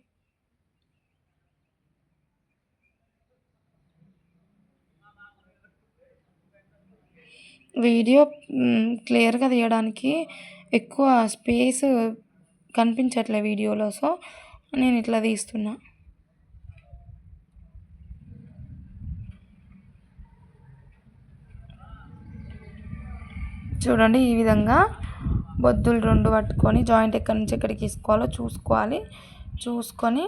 వీడియో క్లియర్గా తీయడానికి ఎక్కువ స్పేస్ కనిపించట్లే వీడియోలో, సో నేను ఇట్లా తీస్తున్నా. చూడండి, ఈ విధంగా బొద్దులు 2 పట్టుకొని జాయింట్ ఎక్కడి నుంచి ఎక్కడికి తీసుకోవాలో చూసుకొని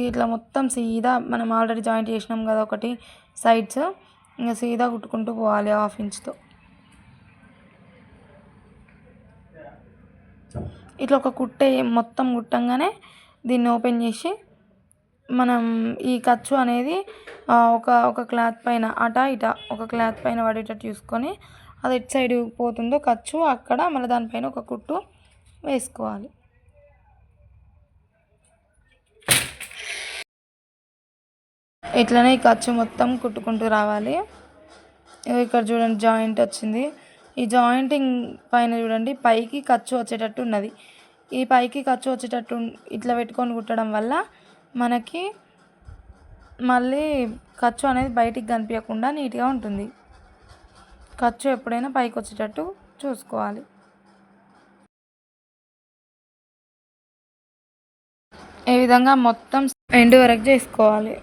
ఇట్లా మొత్తం సీదా మనం ఆల్రెడీ జాయింట్ చేసినాం కదా ఒకటి సైడ్స్, ఇంకా సీదా కుట్టుకుంటూ పోవాలి 1/2 ఇంచ్తో. ఇట్లా ఒక కుట్టే మొత్తం కుట్టంగానే దీన్ని ఓపెన్ చేసి మనం ఈ ఖర్చు అనేది ఒక క్లాత్ పైన ఇట ఒక క్లాత్ పైన పడేటట్టు చూసుకొని, అది ఎటు సైడ్ పోతుందో ఖర్చు అక్కడ మళ్ళీ దానిపైన ఒక కుట్టు వేసుకోవాలి. ఇట్లనే ఈ ఖర్చు మొత్తం కుట్టుకుంటూ రావాలి. ఇక్కడ చూడండి జాయింట్ వచ్చింది. ఈ జాయింటింగ్ పైన చూడండి పైకి ఖర్చు వచ్చేటట్టు ఉన్నది. ఈ పైకి ఖర్చు వచ్చేటట్టు ఇట్లా పెట్టుకొని కుట్టడం వల్ల మనకి మళ్ళీ ఖర్చు అనేది బయటికి కనిపించకుండా నీట్గా ఉంటుంది. ఖర్చు ఎప్పుడైనా పైకి వచ్చేటట్టు చూసుకోవాలి. ఈ విధంగా మొత్తం ఎండ్ వరకు చేసుకోవాలి.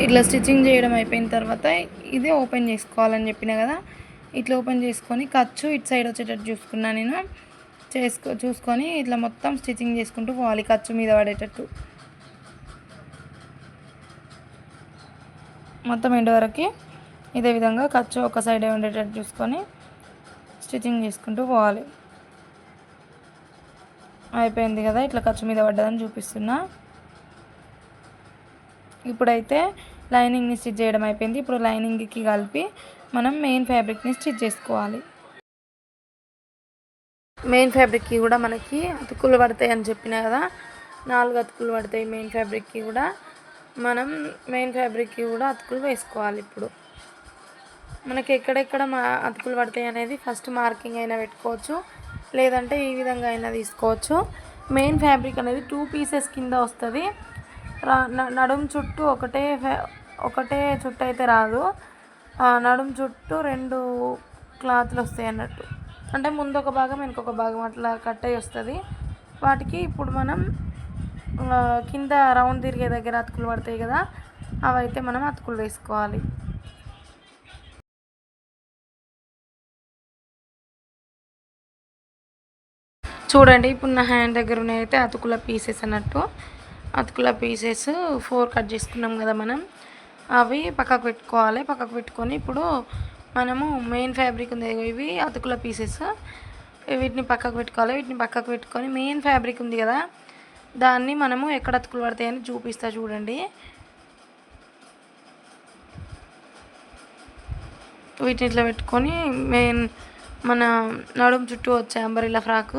ఇట్లా స్టిచ్చింగ్ చేయడం అయిపోయిన తర్వాత ఇది ఓపెన్ చేసుకోవాలని చెప్పిన కదా, ఇట్లా ఓపెన్ చేసుకొని ఖర్చు ఇటు సైడ్ వచ్చేటట్టు చూసుకున్నా నేను. చూసుకొని ఇట్లా మొత్తం స్టిచ్చింగ్ చేసుకుంటూ పోవాలి ఖర్చు మీద పడేటట్టు. మొత్తం ఎండ్ వరకు ఇదే విధంగా ఖర్చు ఒక సైడే ఉండేటట్టు చూసుకొని స్టిచ్చింగ్ చేసుకుంటూ పోవాలి. అయిపోయింది కదా, ఇట్లా ఖర్చు మీద పడ్డదని చూపిస్తున్నా. ఇప్పుడైతే లైనింగ్ని స్టిచ్ చేయడం అయిపోయింది. ఇప్పుడు లైనింగ్కి కలిపి మనం మెయిన్ ఫ్యాబ్రిక్ని స్టిచ్ చేసుకోవాలి. మెయిన్ ఫ్యాబ్రిక్కి కూడా మనకి అతుకులు పడతాయి అని చెప్పినా కదా, 4 అతుకులు పడతాయి మెయిన్ ఫ్యాబ్రిక్కి కూడా. మనం మెయిన్ ఫ్యాబ్రిక్కి కూడా అతుకులు వేసుకోవాలి. ఇప్పుడు మనకి ఎక్కడెక్కడ అతుకులు పడతాయి అనేది ఫస్ట్ మార్కింగ్ అయినా పెట్టుకోవచ్చు, లేదంటే ఈ విధంగా అయినా తీసుకోవచ్చు. మెయిన్ ఫ్యాబ్రిక్ అనేది 2 పీసెస్ కింద వస్తుంది. నడుము చుట్టూ ఒకటే చుట్టు అయితే రాదు, నడుము చుట్టూ 2 క్లాత్లు వస్తాయి అన్నట్టు. అంటే ముందు ఒక భాగం వెనుకొక భాగం అట్లా కట్ అయ్యి వస్తుంది. వాటికి ఇప్పుడు మనం కింద రౌండ్ తిరిగే దగ్గర అతుకులు పడతాయి కదా, అవైతే మనం అతుకులు వేసుకోవాలి. చూడండి ఇప్పుడు నా హ్యాండ్ దగ్గర ఉన్నాయైతే అతుకుల పీసెస్ అన్నట్టు. అతుకుల పీసెస్ 4 కట్ చేసుకున్నాం కదా మనం, అవి పక్కకు పెట్టుకోవాలి. పక్కకు పెట్టుకొని ఇప్పుడు మనము మెయిన్ ఫ్యాబ్రిక్ ఉంది, ఇవి అతుకుల పీసెస్, వీటిని పక్కకు పెట్టుకోవాలి. వీటిని పక్కకు పెట్టుకొని మెయిన్ ఫ్యాబ్రిక్ ఉంది కదా, దాన్ని మనము ఎక్కడ అతుకులు పడతాయని చూపిస్తా చూడండి. వీటిని ఇట్లా పెట్టుకొని మెయిన్ మన నడుము చుట్టూ వచ్చే అంబరిల్లా ఫ్రాక్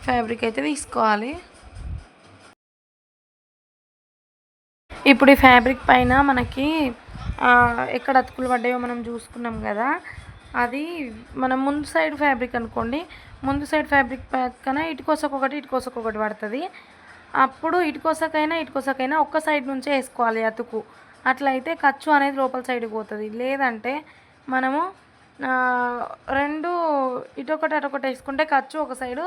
ఫ్యాబ్రిక్ అయితే తీసుకోవాలి. ఇప్పుడు ఈ ఫ్యాబ్రిక్ పైన మనకి ఎక్కడ అతుకులు పడ్డాయో మనం చూసుకున్నాం కదా, అది మనం ముందు సైడ్ ఫ్యాబ్రిక్ అనుకోండి, ముందు సైడ్ ఫ్యాబ్రిక్ పక్కన ఇటుకోసకొకటి పడుతుంది. అప్పుడు ఇటుకోసకైనా ఒక్క సైడ్ నుంచే వేసుకోవాలి అతుకు. అట్లయితే ఖర్చు అనేది లోపల సైడ్కి పోతుంది. లేదంటే మనము 2 ఇటొకటి అటొకటి వేసుకుంటే ఖర్చు ఒక సైడు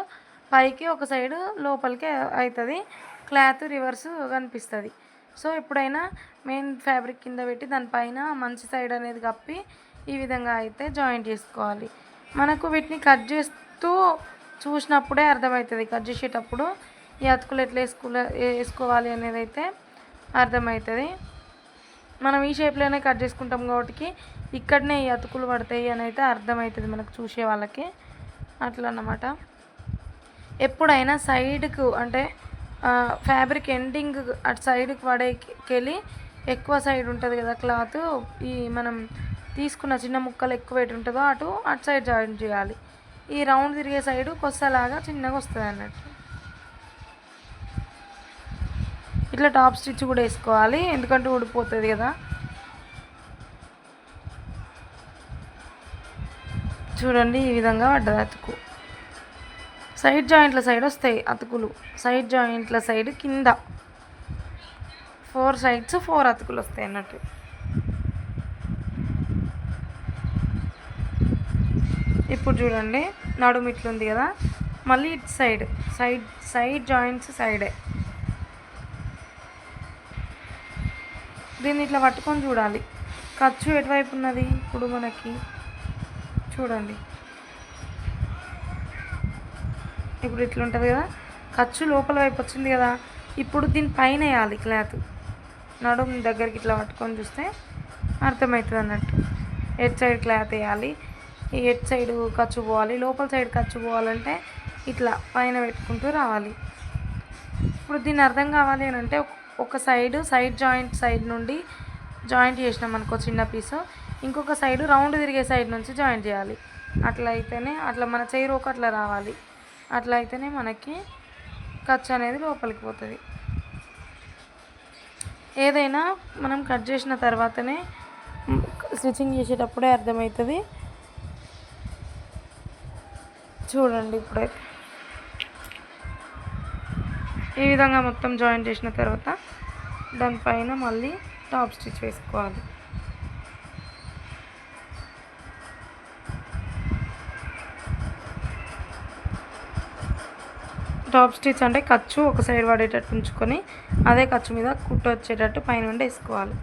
పైకి ఒక సైడు లోపలికి అవుతుంది, క్లాత్ రివర్స్ కనిపిస్తుంది. సో ఎప్పుడైనా మెయిన్ ఫ్యాబ్రిక్ కింద పెట్టి దానిపైన మంచి సైడ్ అనేది కప్పి ఈ విధంగా అయితే జాయింట్ చేసుకోవాలి. మనకు వీటిని కట్ చేస్తూ చూసినప్పుడే అర్థమవుతుంది, కట్ చేసేటప్పుడు ఈ అతుకులు ఎట్లా వేసుకోవాలి అనేది అయితే అర్థమవుతుంది. మనం ఈ షేప్లోనే కట్ చేసుకుంటాం కాబట్టి ఇక్కడనే ఈ అతుకులు పడతాయి అని అయితే అర్థమవుతుంది మనకు చూసే వాళ్ళకి. అట్లా అన్నమాట. ఎప్పుడైనా సైడ్కు అంటే ఫ్యాబ్రిక్ ఎండింగ్ అటు సైడ్కి పడేకెళ్ళి ఎక్కువ సైడ్ ఉంటుంది కదా క్లాత్, ఈ మనం తీసుకున్న చిన్న ముక్కలు ఎక్కువ వెయిట్ ఉంటుందో అటు సైడ్ జాయిన్ చేయాలి. ఈ రౌండ్ తిరిగే సైడు కొස්සలాగా చిన్నగా వస్తుంది అన్నట్టు. ఇట్లా టాప్ స్టిచ్ కూడా వేసుకోవాలి, ఎందుకంటే ఊడిపోతుంది కదా. చూడండి ఈ విధంగా పడ్డది అతుకు. సైడ్ జాయింట్ల సైడ్ వస్తాయి అతుకులు, సైడ్ జాయింట్ల సైడ్ కింద 4 సైడ్స్ 4 అతుకులు వస్తాయి అన్నట్టు. ఇప్పుడు చూడండి నడుము ఇట్లుంది కదా, మళ్ళీ ఇటు సైడ్ జాయింట్స్ సైడే దీన్ని ఇట్లా పట్టుకొని చూడాలి ఖర్చు ఎటువైపు ఉన్నది. ఇప్పుడు మనకి చూడండి ఇప్పుడు ఇట్లుంటుంది కదా, ఖర్చు లోపల వైపు వచ్చింది కదా. ఇప్పుడు దీని పైన వేయాలి క్లాత్, నడుము దగ్గరికి ఇట్లా పట్టుకొని చూస్తే అర్థమవుతుంది అన్నట్టు. ఎడ్ సైడ్ క్లాత్ వేయాలి, ఈ ఎడ్ సైడ్ ఖర్చు పోవాలి, లోపల సైడ్ ఖర్చు పోవాలంటే ఇట్లా పైన పెట్టుకుంటూ రావాలి. ఇప్పుడు దీన్ని అర్థం కావాలి అని అంటే ఒక సైడ్ జాయింట్ సైడ్ నుండి జాయింట్ చేసినాం అనుకో చిన్న పీసు, ఇంకొక సైడు రౌండ్ తిరిగే సైడ్ నుంచి జాయింట్ చేయాలి. అట్లా అయితేనే అట్లా మన చేయి రోక అట్లా రావాలి. అట్లా అయితేనే మనకి ఖర్చు అనేది లోపలికి పోతుంది. ఏదైనా మనం కట్ చేసిన తర్వాతనే స్టిచ్చింగ్ చేసేటప్పుడే అర్థమవుతుంది. చూడండి ఇప్పుడైతే ఈ విధంగా మొత్తం జాయిన్ చేసిన తర్వాత దానిపైన మళ్ళీ టాప్ స్టిచ్ వేసుకోవాలి. టాప్ స్టిచ్ అంటే ఖర్చు ఒక సైడ్ పడేటట్టు ఉంచుకొని అదే ఖర్చు మీద కుట్టు వచ్చేటట్టు పైన నుండి వేసుకోవాలి.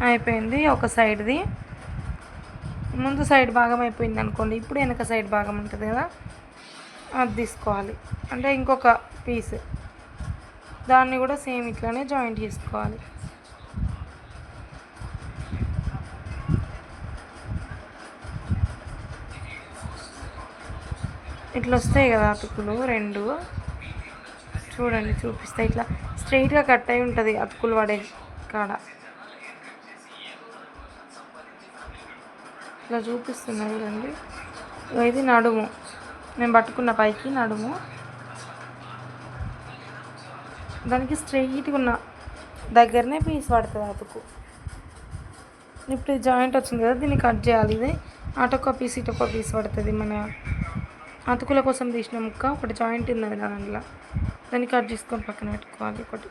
అయిపోయింది ఒక సైడ్ది. ముందు సైడ్ భాగం అయిపోయింది అనుకోండి, ఇప్పుడు వెనక సైడ్ భాగం ఉంటుంది కదా, అది తీసుకోవాలి. అంటే ఇంకొక పీస్ దాన్ని కూడా సేమ్ ఇట్లానే జాయింట్ చేసుకోవాలి. ఇట్లా వస్తాయి కదా అతుకులు 2, చూడండి చూపిస్తాయి. ఇట్లా స్ట్రైట్గా కట్ అయి ఉంటుంది అతుకులు పడే కాడ, ఇట్లా చూపిస్తున్నా చూడండి. ఇది నడుము, నేను పట్టుకున్న పైకి నడుము, దానికి స్ట్రైట్గా ఉన్న దగ్గరనే పీస్ పడుతుంది అతుకు. ఇప్పుడు జాయింట్ వచ్చింది కదా, దీన్ని కట్ చేయాలి. ఇది అటొక పీస్ ఇటొక పీస్ పడుతుంది మన అతుకుల కోసం తీసిన ముక్క ఒకటి జాయింట్ ఉన్నది దాంట్లో, దాన్ని కట్ చేసుకొని పక్కన పెట్టుకోవాలి ఒకటి.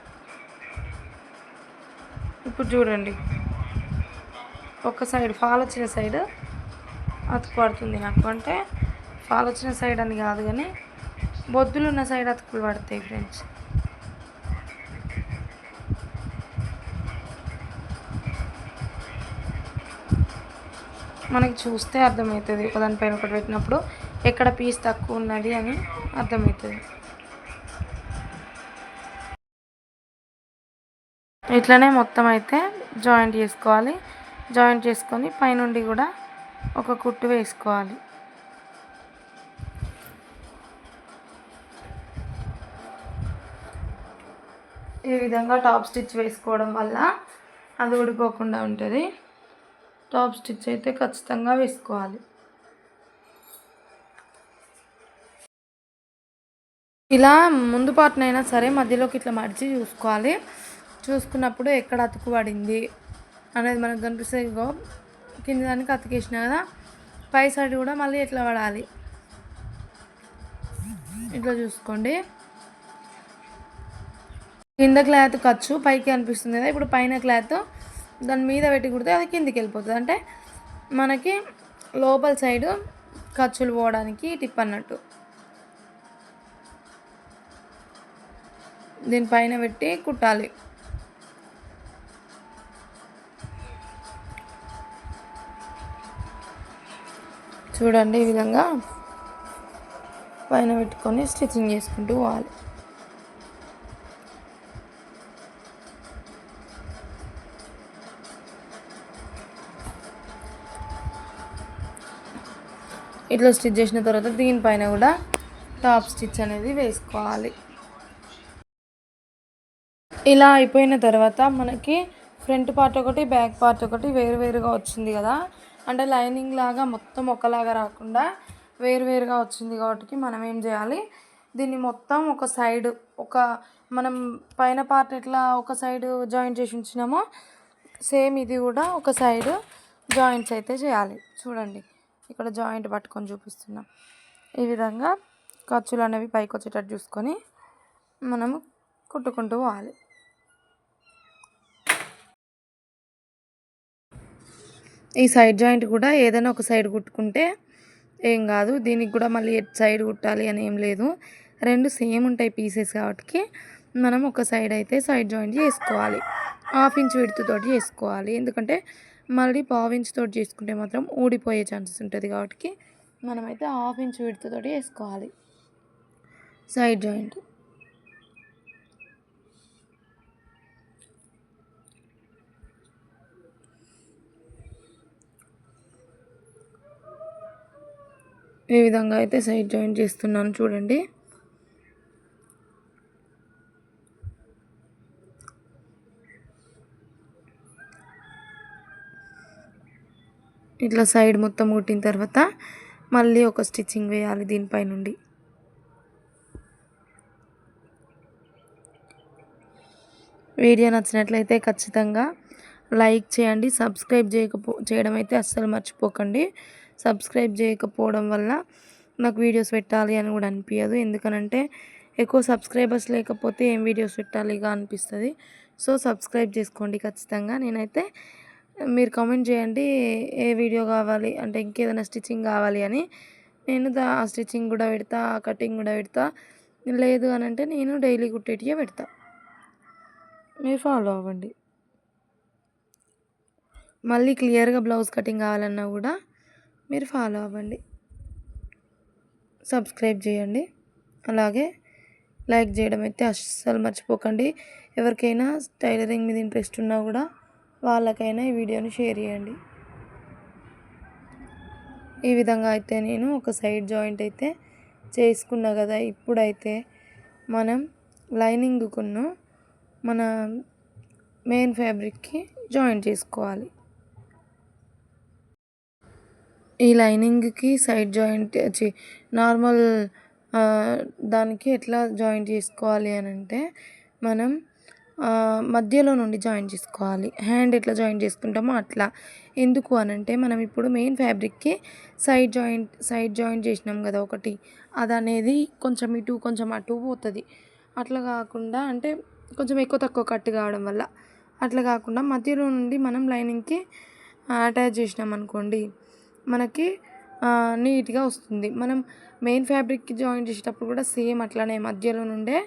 ఇప్పుడు చూడండి, ఒక సైడ్ ఫాల్ వచ్చిన సైడ్ అతుకు పడుతుంది నాకు. అంటే ఫాల్ వచ్చిన సైడ్ అని కాదు కానీ బొద్దులు ఉన్న సైడ్ అతుకులు పడతాయి ఫ్రెండ్స్. మనకి చూస్తే అర్థమవుతుంది, ఒకదానిపైన ఒకటి పెట్టినప్పుడు ఎక్కడ పీస్ తక్కువ ఉన్నది అని అర్థమవుతుంది. ఇట్లనే మొత్తం అయితే జాయింట్ చేసుకోవాలి. జాయింట్ చేసుకొని పైనుండి కూడా ఒక కుట్టు వేసుకోవాలి. ఈ విధంగా టాప్ స్టిచ్ వేసుకోవడం వల్ల అది ఊడిపోకుండా ఉంటుంది. టాప్ స్టిచ్ అయితే ఖచ్చితంగా వేసుకోవాలి. ఇలా ముందు పాటనైనా సరే మధ్యలోకి ఇట్లా మడిచి చూసుకోవాలి. చూసుకున్నప్పుడు ఎక్కడ అతుకు పడింది అనేది మనకు కనిపిస్తుంది. కింద దానికి అతికేసిన కదా, పై సైడ్ కూడా మళ్ళీ ఎట్లా పడాలి ఇట్లా చూసుకోండి. కింద క్లాత్ ఖర్చు పైకి అనిపిస్తుంది కదా, ఇప్పుడు పైన క్లాత్ దాని మీద పెట్టి కుడితే అది కిందికి వెళ్ళిపోతుంది. అంటే మనకి లోపల సైడు ఖర్చులు పోవడానికి టిప్ అన్నట్టు. దీనిపైన పెట్టి కుట్టాలి. చూడండి, ఈ విధంగా పైన పెట్టుకొని స్టిచ్చింగ్ చేసుకుంటూ పోవాలి. ఇట్లా స్టిచ్ చేసిన తర్వాత దీనిపైన కూడా టాప్ స్టిచ్ అనేది వేసుకోవాలి. ఇలా అయిపోయిన తర్వాత మనకి ఫ్రంట్ పార్ట్ ఒకటి బ్యాక్ పార్ట్ ఒకటి వేరువేరుగా వచ్చింది కదా, అంటే లైనింగ్ లాగా మొత్తం ఒకలాగా రాకుండా వేరువేరుగా వచ్చింది కాబట్టి మనం ఏం చేయాలి, దీన్ని మొత్తం ఒక సైడ్ మనం పైన పార్ట్ ఎట్లా ఒక సైడ్ జాయింట్ చేసి ఉంచినామో సేమ్ ఇది కూడా ఒక సైడ్ జాయింట్స్ అయితే చేయాలి. చూడండి, ఇక్కడ జాయింట్ పట్టుకొని చూపిస్తున్నాం. ఈ విధంగా ఖర్చులు అనేవి పైకి వచ్చేటట్టు చూసుకొని మనము కుట్టుకుంటూ పోవాలి. ఈ సైడ్ జాయింట్ కూడా ఏదైనా ఒక సైడ్ కుట్టుకుంటే ఏం కాదు. దీనికి కూడా మళ్ళీ సైడ్ కుట్టాలి అని ఏం లేదు, రెండు సేమ్ ఉంటాయి పీసెస్ కాబట్టి మనం ఒక సైడ్ అయితే సైడ్ జాయింట్ చేసుకోవాలి. 1/2 ఇంచ్ విడ్త్ తోటి చేసుకోవాలి. ఎందుకంటే మళ్ళీ 1/2 ఇంచ్ తోటి చేసుకుంటే మాత్రం ఊడిపోయే ఛాన్సెస్ ఉంటుంది కాబట్టి మనమైతే 1/2 ఇంచ్ విడ్త్ తోటి చేసుకోవాలి సైడ్ జాయింట్. ఈ విధంగా అయితే సైడ్ జాయింట్ చేస్తున్నాను చూడండి. ఇట్లా సైడ్ మొత్తం కుట్టిన తర్వాత మళ్ళీ ఒక స్టిచ్చింగ్ వేయాలి దీనిపై నుండి. వీడియో నచ్చినట్లయితే ఖచ్చితంగా లైక్ చేయండి. సబ్స్క్రైబ్ చేయడం అయితే అస్సలు మర్చిపోకండి. సబ్స్క్రైబ్ చేయకపోవడం వల్ల నాకు వీడియోస్ పెట్టాలి అని కూడా అనిపించదు. ఎందుకనంటే ఎక్కువ సబ్స్క్రైబర్స్ లేకపోతే ఏం వీడియోస్ పెట్టాలిగా అనిపిస్తుంది. సో సబ్స్క్రైబ్ చేసుకోండి ఖచ్చితంగా. నేనైతే మీరు కామెంట్ చేయండి ఏ వీడియో కావాలి, అంటే ఇంకేదైనా స్టిచ్చింగ్ కావాలి అని. నేను ఆ స్టిచ్చింగ్ కూడా పెడతా, కటింగ్ కూడా పెడతా. లేదు అని అంటే నేను డైలీ కుట్టేటివే పెడతా. మీరు ఫాలో అవ్వండి. మళ్ళీ క్లియర్గా బ్లౌజ్ కటింగ్ కావాలన్నా కూడా మీరు ఫాలో అవ్వండి. సబ్స్క్రైబ్ చేయండి, అలాగే లైక్ చేయడం అయితే అస్సలు మర్చిపోకండి. ఎవరికైనా టైలరింగ్ మీద ఇంట్రెస్ట్ ఉన్నా కూడా వాళ్ళకైనా ఈ వీడియోని షేర్ చేయండి. ఈ విధంగా అయితే నేను ఒక సైడ్ జాయింట్ అయితే చేసుకున్నా కదా. ఇప్పుడైతే మనం లైనింగ్కును మన మెయిన్ ఫ్యాబ్రిక్కి జాయింట్ చేసుకోవాలి. ఈ లైనింగ్కి సైడ్ జాయింట్ నార్మల్ దానికి ఎట్లా జాయింట్ చేసుకోవాలి అని అంటే మనం మధ్యలో నుండి జాయిన్ చేసుకోవాలి. హ్యాండ్ ఎట్లా జాయిన్ చేసుకుంటామో అట్లా. ఎందుకు అని అంటే మనం ఇప్పుడు మెయిన్ ఫ్యాబ్రిక్కి సైడ్ జాయింట్ చేసినాం కదా ఒకటి, అది అనేది కొంచెం ఇటు కొంచెం అటు పోతుంది. అట్లా కాకుండా అంటే కొంచెం ఎక్కువ తక్కువ కట్ కావడం వల్ల అట్లా కాకుండా మధ్యలో నుండి మనం లైనింగ్కి అటాచ్ చేసినామనుకోండి మనకి నీట్గా వస్తుంది. మనం మెయిన్ ఫ్యాబ్రిక్కి జాయిన్ చేసేటప్పుడు కూడా సేమ్ అట్లానే మధ్యలో నుండే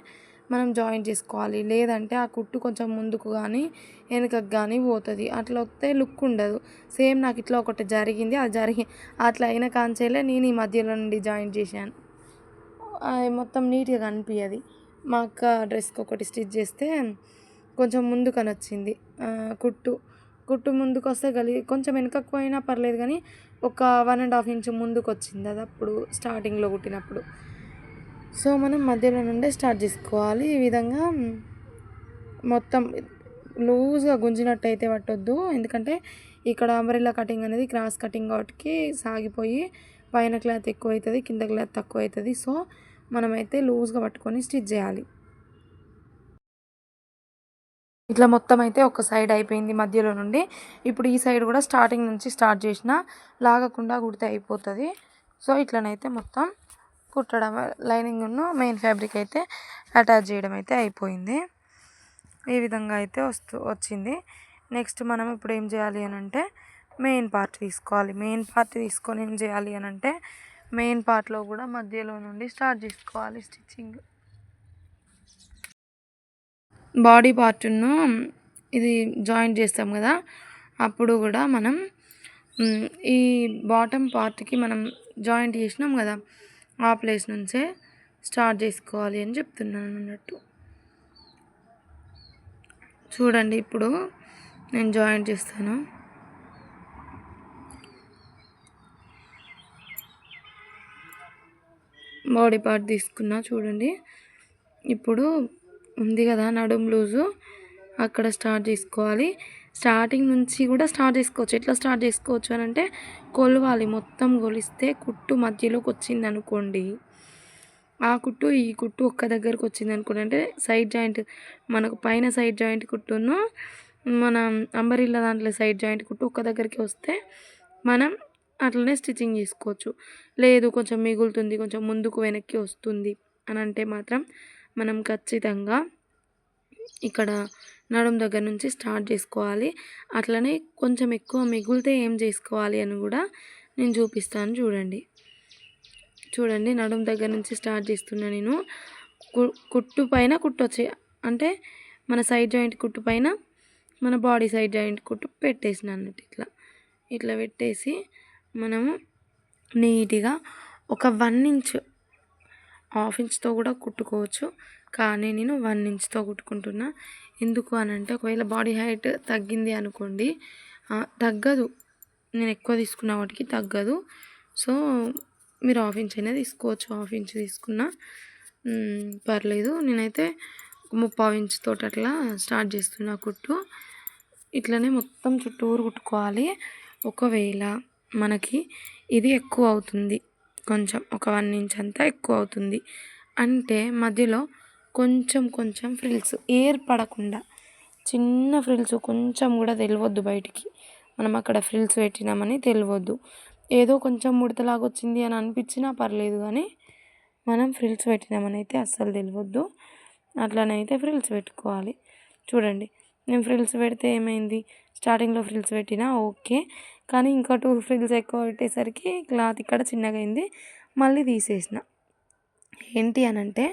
మనం జాయిన్ చేసుకోవాలి. లేదంటే ఆ కుట్టు కొంచెం ముందుకు కానీ వెనుకకు కానీ పోతుంది. అట్లా వస్తే లుక్ ఉండదు. సేమ్ నాకు ఇట్లా ఒకటి జరిగింది. అది అట్లా అయిన కాంచేలే నేను ఈ మధ్యలో నుండి జాయిన్ చేశాను. మొత్తం నీట్గా కనిపించదు. మా అక్క డ్రెస్కి ఒకటి స్టిచ్ చేస్తే కొంచెం ముందుకని వచ్చింది కుట్టు ముందుకు వస్తే కొంచెం వెనుకకు పోయినా పర్లేదు కానీ ఒక 1.5 ఇంచ్ ముందుకు వచ్చింది అది అప్పుడు స్టార్టింగ్లో కుట్టినప్పుడు. సో మనం మధ్యలో నుండే స్టార్ట్ చేసుకోవాలి. ఈ విధంగా మొత్తం లూజ్గా గుంజినట్టు అయితే పట్టొద్దు. ఎందుకంటే ఇక్కడ అంబ్రెల్లా కటింగ్ అనేది క్రాస్ కటింగ్ కాబట్టి సాగిపోయి పైన క్లాత్ ఎక్కువ అవుతుంది, కింద క్లాత్ తక్కువ అవుతుంది. సో మనమైతే లూజ్గా పట్టుకొని స్టిచ్ చేయాలి. ఇట్లా మొత్తం అయితే ఒక సైడ్ అయిపోయింది మధ్యలో నుండి. ఇప్పుడు ఈ సైడ్ కూడా స్టార్టింగ్ నుంచి స్టార్ట్ చేసిన లాగకుండా కుడితే అయిపోతుంది. సో ఇట్లనైతే మొత్తం కుట్టడం లైనింగ్ను మెయిన్ ఫ్యాబ్రిక్ అయితే అటాచ్ చేయడం అయితే అయిపోయింది. ఈ విధంగా అయితే వచ్చింది. నెక్స్ట్ మనం ఇప్పుడు ఏం చేయాలి అని అంటే మెయిన్ పార్ట్ తీసుకోవాలి. మెయిన్ పార్ట్ తీసుకొని ఏం చేయాలి అని అంటే మెయిన్ పార్ట్లో కూడా మధ్యలో నుండి స్టార్ట్ చేసుకోవాలి స్టిచ్చింగ్. బాడీ పార్ట్ను ఇది జాయింట్ చేస్తాం కదా అప్పుడు కూడా మనం ఈ బాటమ్ పార్ట్కి మనం జాయింట్ చేసినాం కదా ఆ ప్లేస్ నుంచే స్టార్ట్ చేసుకోవాలి అని చెప్తున్నాను అన్నట్టు. చూడండి ఇప్పుడు నేను జాయింట్ చేస్తాను. బాడీ పార్ట్ తీసుకున్నా చూడండి. ఇప్పుడు ఉంది కదా నడుము లూజు అక్కడ స్టార్ట్ చేసుకోవాలి. స్టార్టింగ్ నుంచి కూడా స్టార్ట్ చేసుకోవచ్చు. ఎట్లా స్టార్ట్ చేసుకోవచ్చు అని అంటే కొలవాలి. మొత్తం కొలిస్తే కుట్టు మధ్యలోకి వచ్చింది అనుకోండి, ఆ కుట్టు ఈ కుట్టు ఒక్క దగ్గరకు వచ్చింది అనుకోండి, అంటే సైడ్ జాయింట్ మనకు పైన సైడ్ జాయింట్ కుట్టును మన అంబరిల్లా దాంట్లో సైడ్ జాయింట్ కుట్టు ఒక్క దగ్గరికి వస్తే మనం అట్లనే స్టిచ్చింగ్ చేసుకోవచ్చు. లేదు కొంచెం మిగులుతుంది, కొంచెం ముందుకు వెనక్కి వస్తుంది అని అంటే మాత్రం మనం ఖచ్చితంగా ఇక్కడ నడుము దగ్గర నుంచి స్టార్ట్ చేసుకోవాలి. అట్లనే కొంచెం ఎక్కువ మిగిలితే ఏం చేసుకోవాలి అని కూడా నేను చూపిస్తాను. చూడండి నడుము దగ్గర నుంచి స్టార్ట్ చేస్తున్నా నేను. కుట్టు పైన కుట్టు వచ్చే అంటే మన సైడ్ జాయింట్ కుట్టు పైన మన బాడీ సైడ్ జాయింట్ కుట్టు పెట్టేసిన అన్నట్టు ఇట్లా పెట్టేసి మనము నీట్గా ఒక 1 ఇంచ్ 1/2 ఇంచ్తో కూడా కుట్టుకోవచ్చు. కానీ నేను 1 ఇంచ్తో కుట్టుకుంటున్నా. ఎందుకు అని అంటే ఒకవేళ బాడీ హైట్ తగ్గింది అనుకోండి, తగ్గదు, నేను ఎక్కువ తీసుకున్న వాటికి తగ్గదు. సో మీరు 1/2 ఇంచ్ అయినా తీసుకోవచ్చు. 1/2 ఇంచ్ తీసుకున్నా పర్లేదు. నేనైతే 3/4 ఇంచ్ తోటి అట్లా స్టార్ట్ చేస్తున్నా కుట్టు. ఇట్లనే మొత్తం చుట్టూరు కుట్టుకోవాలి. ఒకవేళ మనకి ఇది ఎక్కువ అవుతుంది, కొంచెం ఒక 1 ఇంచ్ అంతా ఎక్కువ అవుతుంది అంటే మధ్యలో కొంచెం ఫ్రిల్స్ ఏర్పడకుండా చిన్న ఫ్రిల్స్ కొంచెం కూడా తెలియవద్దు బయటికి. మనం అక్కడ ఫ్రిల్స్ పెట్టినామని తెలియవద్దు. ఏదో కొంచెం ముడతలాగా వచ్చింది అని అనిపించినా పర్లేదు కానీ మనం ఫ్రిల్స్ పెట్టినామని అయితే అస్సలు తెలియవద్దు. అట్లనైతే ఫ్రిల్స్ పెట్టుకోవాలి. చూడండి నేను ఫ్రిల్స్ పెడితే ఏమైంది, స్టార్టింగ్లో ఫ్రిల్స్ పెట్టినా ఓకే, కానీ ఇంకా 2 ఫ్రిల్స్ ఎక్కువ పెట్టేసరికి క్లాత్ ఇక్కడ చిన్నగా అయింది. మళ్ళీ తీసేసిన. ఏంటి అని అంటే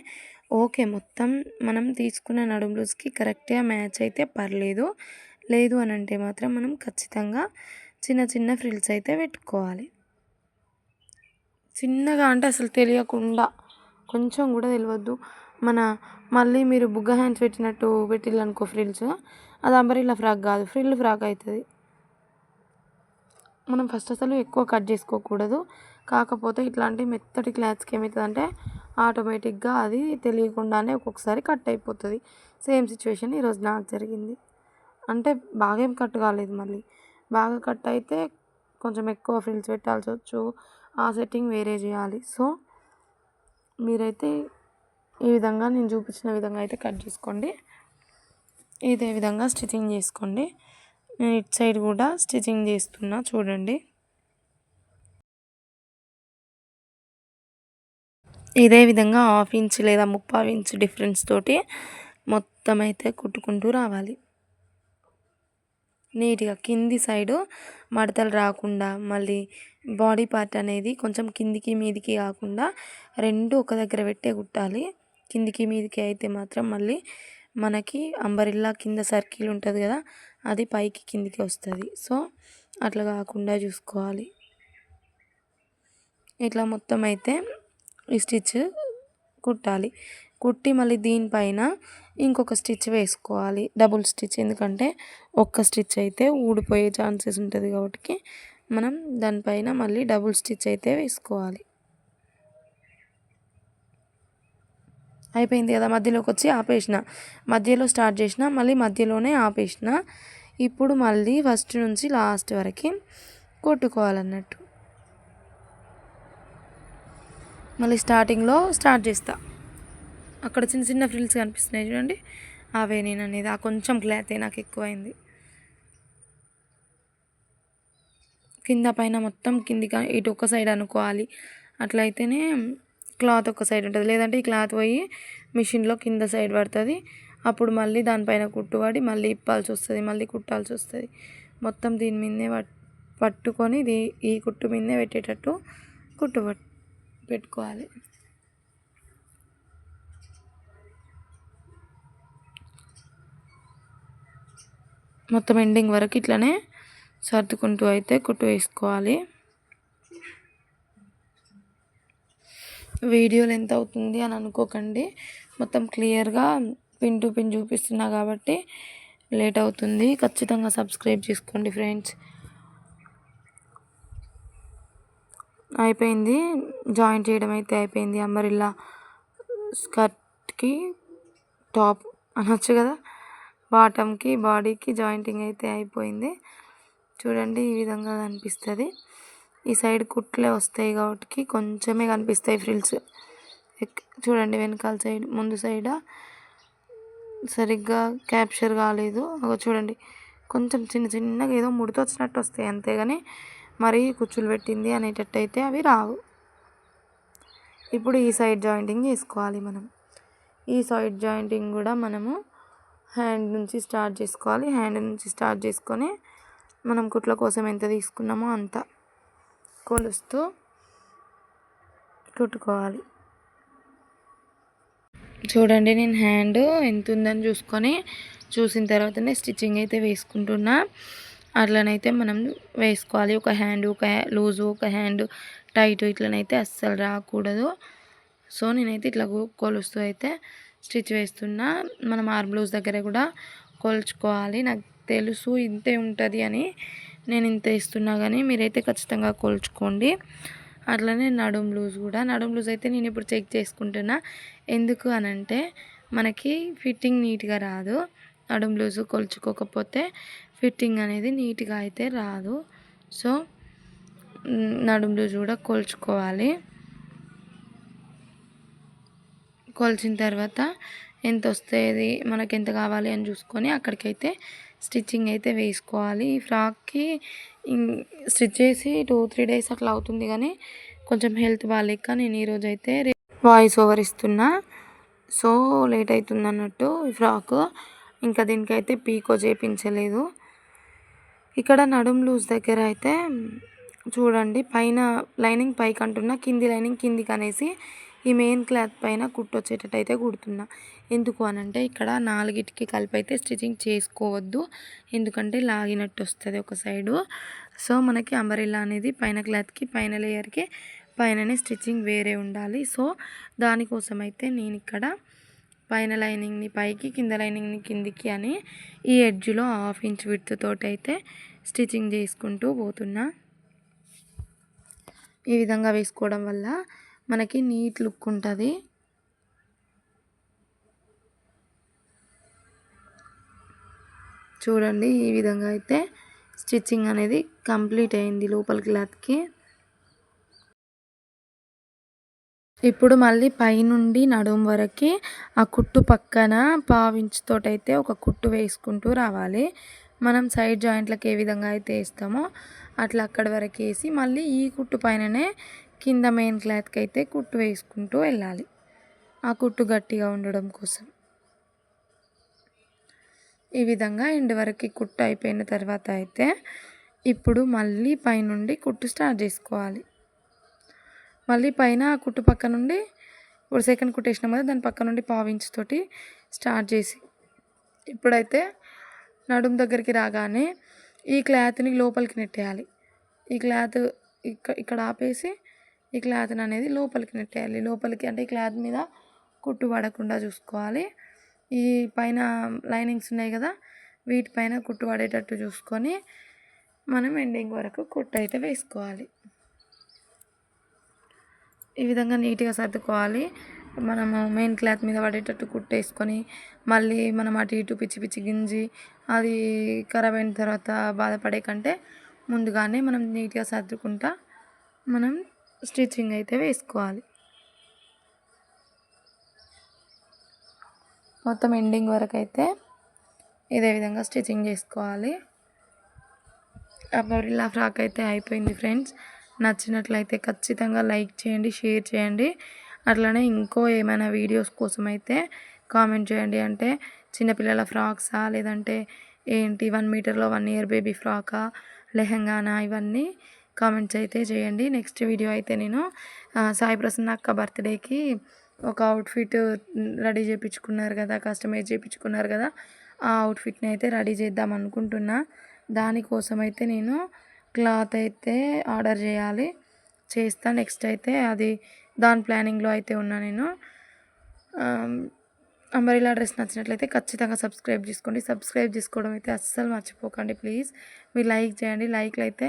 ఓకే మొత్తం మనం తీసుకున్న నడుము లూజ్కి కరెక్ట్గా మ్యాచ్ అయితే పర్లేదు. లేదు అని అంటే మాత్రం మనం ఖచ్చితంగా చిన్న ఫ్రిల్స్ అయితే పెట్టుకోవాలి. చిన్నగా అంటే అసలు తెలియకుండా కొంచెం కూడా తెలియవద్దు. మళ్ళీ మీరు బుగ్గ హ్యాండ్స్ పెట్టినట్టు పెట్టిల్లనుకో ఫ్రిల్స్, అది అంబరిల్లా ఫ్రాక్ కాదు, ఫ్రిల్ ఫ్రాక్ అవుతుంది. మనం ఫస్ట్ అసలు ఎక్కువ కట్ చేసుకోకూడదు. కాకపోతే ఇట్లాంటి మెత్తటి క్లాత్స్కి ఏమవుతుందంటే ఆటోమేటిక్గా అది తెలియకుండానే ఒక్కొక్కసారి కట్ అయిపోతుంది. సేమ్ సిచ్యువేషన్ ఈరోజు నాకు జరిగింది. అంటే బాగా ఏం కట్ కాలేదు, మళ్ళీ బాగా కట్ అయితే కొంచెం ఎక్కువ ఫ్రిల్స్ పెట్టాల్సి వచ్చు, ఆ సెట్టింగ్ వేరే చేయాలి. సో మీరైతే ఈ విధంగా నేను చూపించిన విధంగా అయితే కట్ చేసుకోండి. ఇదే విధంగా స్టిచ్చింగ్ చేసుకోండి. నేను ఇటు సైడ్ కూడా స్టిచ్చింగ్ చేస్తున్నా చూడండి. ఇదే విధంగా 1/2 ఇంచ్ లేదా 3/4 ఇంచ్ డిఫరెన్స్ తోటి మొత్తం అయితే కుట్టుకుంటూ రావాలి నీట్గా. కింది సైడు మడతలు రాకుండా, మళ్ళీ బాడీ పార్ట్ అనేది కొంచెం కిందికి మీదికి కాకుండా రెండు ఒక దగ్గర పెట్టే కుట్టాలి. కిందికి మీదికి అయితే మాత్రం మళ్ళీ మనకి అంబరిల్లా కింద సర్కిల్ ఉంటుంది కదా, అది పైకి కిందికి వస్తుంది. సో అట్లా కాకుండా చూసుకోవాలి. ఇట్లా మొత్తం అయితే ఈ స్టిచ్ కుట్టాలి. కుట్టి మళ్ళీ దీనిపైన ఇంకొక స్టిచ్ వేసుకోవాలి, డబుల్ స్టిచ్. ఎందుకంటే ఒక్క స్టిచ్ అయితే ఊడిపోయే ఛాన్సెస్ ఉంటుంది కాబట్టి మనం దానిపైన మళ్ళీ డబుల్ స్టిచ్ అయితే వేసుకోవాలి. అయిపోయింది కదా, మధ్యలోకి వచ్చి ఆపేసిన, మధ్యలో స్టార్ట్ చేసిన, మళ్ళీ మధ్యలోనే ఆపేసిన. ఇప్పుడు మళ్ళీ ఫస్ట్ నుంచి లాస్ట్ వరకు కొట్టుకోవాలన్నట్టు. మళ్ళీ స్టార్టింగ్లో స్టార్ట్ చేస్తా. అక్కడ చిన్న చిన్న ఫ్రిల్స్ కనిపిస్తున్నాయి చూడండి, అవే నేను అనేది. ఆ కొంచెం క్లాతే నాకు ఎక్కువైంది. కింద పైన మొత్తం కిందికి ఇటు ఒక సైడ్ అనుకోవాలి. అట్లయితేనే క్లాత్ ఒక సైడ్ ఉంటుంది. లేదంటే ఈ క్లాత్ పోయి మిషన్లో కింద సైడ్ పడుతుంది. అప్పుడు మళ్ళీ దానిపైన కుట్టుబడి మళ్ళీ ఇప్పాల్సి వస్తుంది, మళ్ళీ కుట్టాల్సి వస్తుంది. మొత్తం దీని మీదనే పట్టుకొని ఈ కుట్టు మీదనే పెట్టేటట్టు పెట్టుకోవాలి. మొత్తం ఎండింగ్ వరకు ఇట్లనే సర్దుకుంటూ అయితే కుట్టు వేసుకోవాలి. వీడియోలు ఎంత అవుతుంది అని అనుకోకండి, మొత్తం క్లియర్గా పిన్ టు పిన్ చూపిస్తున్నా కాబట్టి లేట్ అవుతుంది. ఖచ్చితంగా సబ్స్క్రైబ్ చేసుకోండి ఫ్రెండ్స్. అయిపోయింది, జాయింట్ చేయడం అయితే అయిపోయింది. అంబరిల్లా స్కర్ట్కి టాప్ అనొచ్చు కదా, బాటమ్కి బాడీకి జాయింటింగ్ అయితే అయిపోయింది. చూడండి ఈ విధంగా కనిపిస్తుంది. ఈ సైడ్ కుట్లే వస్తాయి కాబట్టి కొంచెమే కనిపిస్తాయి ఫ్రిల్స్. చూడండి వెనకాల సైడ్, ముందు సైడ్ సరిగ్గా క్యాప్చర్ కాలేదు. చూడండి కొంచెం చిన్న చిన్నగా ఏదో ముడితో వచ్చినట్టు వస్తాయి, అంతేగాని మరీ కుచ్చులు పెట్టింది అనేటట్టు అయితే అవి రావు. ఇప్పుడు ఈ సైడ్ జాయింటింగ్ చేసుకోవాలి మనం. ఈ సైడ్ జాయింటింగ్ కూడా మనము హ్యాండ్ నుంచి స్టార్ట్ చేసుకోవాలి. హ్యాండ్ నుంచి స్టార్ట్ చేసుకొని మనం కుట్ల కోసం ఎంత తీసుకున్నామో అంత కొలుస్తూ కుట్టుకోవాలి. చూడండి నేను హ్యాండ్ ఎంత ఉందని చూసిన తర్వాతనే స్టిచ్చింగ్ అయితే వేసుకుంటున్నా. అట్లనైతే మనం వేసుకోవాలి. ఒక హ్యాండ్ ఒక లూజు, ఒక హ్యాండ్ టైట్, ఇట్లనైతే అస్సలు రాకూడదు. సో నేనైతే ఇట్లా కొలుస్తూ అయితే స్టిచ్ వేస్తున్నా. మనం ఆర్మ్ లూజ్ దగ్గర కూడా కొలుచుకోవాలి. నాకు తెలుసు ఇంతే ఉంటుంది అని నేను ఇంత ఇస్తున్నా, కానీ మీరైతే ఖచ్చితంగా కొలుచుకోండి. అట్లనే నడుం లూజ్ కూడా, నడుం లూజ్ అయితే నేను ఇప్పుడు చెక్ చేసుకుంటున్నా. ఎందుకు అనంటే మనకి ఫిట్టింగ్ నీట్గా రాదు. నడుం లూజు కొలుచుకోకపోతే ఫిట్టింగ్ అనేది నీట్గా అయితే రాదు. సో నడుం లూజ్ కూడా కొలుచుకోవాలి. కొలిచిన తర్వాత ఎంత వస్తుంది, మనకి ఎంత కావాలి అని చూసుకొని అక్కడికైతే స్టిచ్చింగ్ అయితే వేసుకోవాలి. ఈ ఫ్రాక్కి స్టిచ్ చేసి 2-3 డేస్ అట్లా అవుతుంది, కానీ కొంచెం హెల్త్ బాగాలేక నేను ఈరోజు అయితే వాయిస్ ఓవర్ ఇస్తున్నా. సో లేట్ అవుతుంది అన్నట్టు ఈ ఫ్రాక్. ఇంకా దీనికైతే పీకో చేయించలేదు. ఇక్కడ నడుం లూజ్ దగ్గర అయితే చూడండి, పైన లైనింగ్ పైకి అంటున్నా, కింది లైనింగ్ కిందికి అనేసి ఈ మెయిన్ క్లాత్ పైన కుట్టు వచ్చేటట్టు అయితే కుడుతున్నా. ఎందుకు అనంటే ఇక్కడ 4కి కలిపి అయితే స్టిచ్చింగ్ చేసుకోవద్దు, ఎందుకంటే లాగినట్టు వస్తుంది ఒక సైడు. సో మనకి అంబరిల్లా అనేది పైన క్లాత్కి పైన లేయర్కి పైననే స్టిచ్చింగ్ వేరే ఉండాలి. సో దానికోసం అయితే నేను ఇక్కడ పైన లైనింగ్ని పైకి, కింద లైనింగ్ని కిందికి అని ఈ ఎడ్జ్లో 1/2 ఇంచ్ విడ్త్ తోటి అయితే స్టిచ్చింగ్ చేసుకుంటూ పోతున్నా. ఈ విధంగా వేసుకోవడం వల్ల మనకి నీట్ లుక్ ఉంటుంది. చూడండి ఈ విధంగా అయితే స్టిచ్చింగ్ అనేది కంప్లీట్ అయింది లోపల క్లాత్కి. ఇప్పుడు మళ్ళీ పైనుండి నడుం వరకు ఆ కుట్టు పక్కన 1/2 ఇంచ్ తోటైతే ఒక కుట్టు వేసుకుంటూ రావాలి. మనం సైడ్ జాయింట్లకు ఏ విధంగా అయితే వేస్తామో అట్లా అక్కడి వరకు వేసి మళ్ళీ ఈ కుట్టు పైననే కింద మెయిన్ క్లాత్కి అయితే కుట్టు వేసుకుంటూ వెళ్ళాలి, ఆ కుట్టు గట్టిగా ఉండడం కోసం. ఈ విధంగా ఎండ్ వరకు కుట్టు అయిపోయిన తర్వాత అయితే ఇప్పుడు మళ్ళీ పైనుండి కుట్టు స్టార్ట్ చేసుకోవాలి. మళ్ళీ పైన ఆ కుట్టు పక్క నుండి ఇప్పుడు సెకండ్ కుట్టు వేసినాం కదా, దాని పక్క నుండి పావించుతోటి స్టార్ట్ చేసి ఇప్పుడైతే నడుము దగ్గరికి రాగానే ఈ క్లాత్ని లోపలికి నెట్టేయాలి. ఈ క్లాత్ ఇక్కడ ఆపేసి ఈ క్లాత్ని అనేది లోపలికి నెట్టేయాలి. లోపలికి అంటే ఈ క్లాత్ మీద కుట్టు పడకుండా చూసుకోవాలి. ఈ పైన లైనింగ్స్ ఉన్నాయి కదా, వీటిపైన కుట్టు పడేటట్టు చూసుకొని మనం ఎండింగ్ వరకు కుట్టు అయితే వేసుకోవాలి. ఈ విధంగా నీట్గా సర్దుకోవాలి. మనము మెయిన్ క్లాత్ మీద పడేటట్టు కుట్టేసుకొని మళ్ళీ మనం అటు ఇటు పిచ్చి పిచ్చి గింజి అది ఖరాబ్ అయిన తర్వాత బాధపడే కంటే ముందుగానే మనం నీట్గా సర్దుకుంటా మనం స్టిచ్చింగ్ అయితే వేసుకోవాలి. మొత్తం ఎండింగ్ వరకు అయితే ఇదే విధంగా స్టిచ్చింగ్ చేసుకోవాలి. అంబ్రెల్లా ఫ్రాక్ అయితే అయిపోయింది ఫ్రెండ్స్. నచ్చినట్లయితే ఖచ్చితంగా లైక్ చేయండి, షేర్ చేయండి. అట్లనే ఇంకో ఏమైనా వీడియోస్ కోసం అయితే కామెంట్ చేయండి. అంటే చిన్నపిల్లల ఫ్రాక్సా లేదంటే ఏంటి 1 మీటర్లో 1 ఇయర్ బేబీ ఫ్రాకా లెహంగానా ఇవన్నీ కామెంట్స్ అయితే చేయండి. నెక్స్ట్ వీడియో అయితే నేను సాయి ప్రసన్న అక్క బర్త్డేకి ఒక అవుట్ఫిట్ రెడీ చేయించుకున్నారు కదా, కస్టమైజ్ చేయించుకున్నారు కదా, ఆ అవుట్ఫిట్ని అయితే రెడీ చేద్దాం అనుకుంటున్నా. దానికోసం అయితే నేను క్లాత్ అయితే ఆర్డర్ చేస్తా. నెక్స్ట్ అయితే అది దాని ప్లానింగ్లో అయితే ఉన్నా నేను. అంబ్రెల్లా డ్రెస్ నచ్చినట్లయితే ఖచ్చితంగా సబ్స్క్రైబ్ చేసుకోండి. సబ్స్క్రైబ్ చేసుకోవడం అయితే అస్సలు మర్చిపోకండి ప్లీజ్. మీరు లైక్ చేయండి. లైక్లు అయితే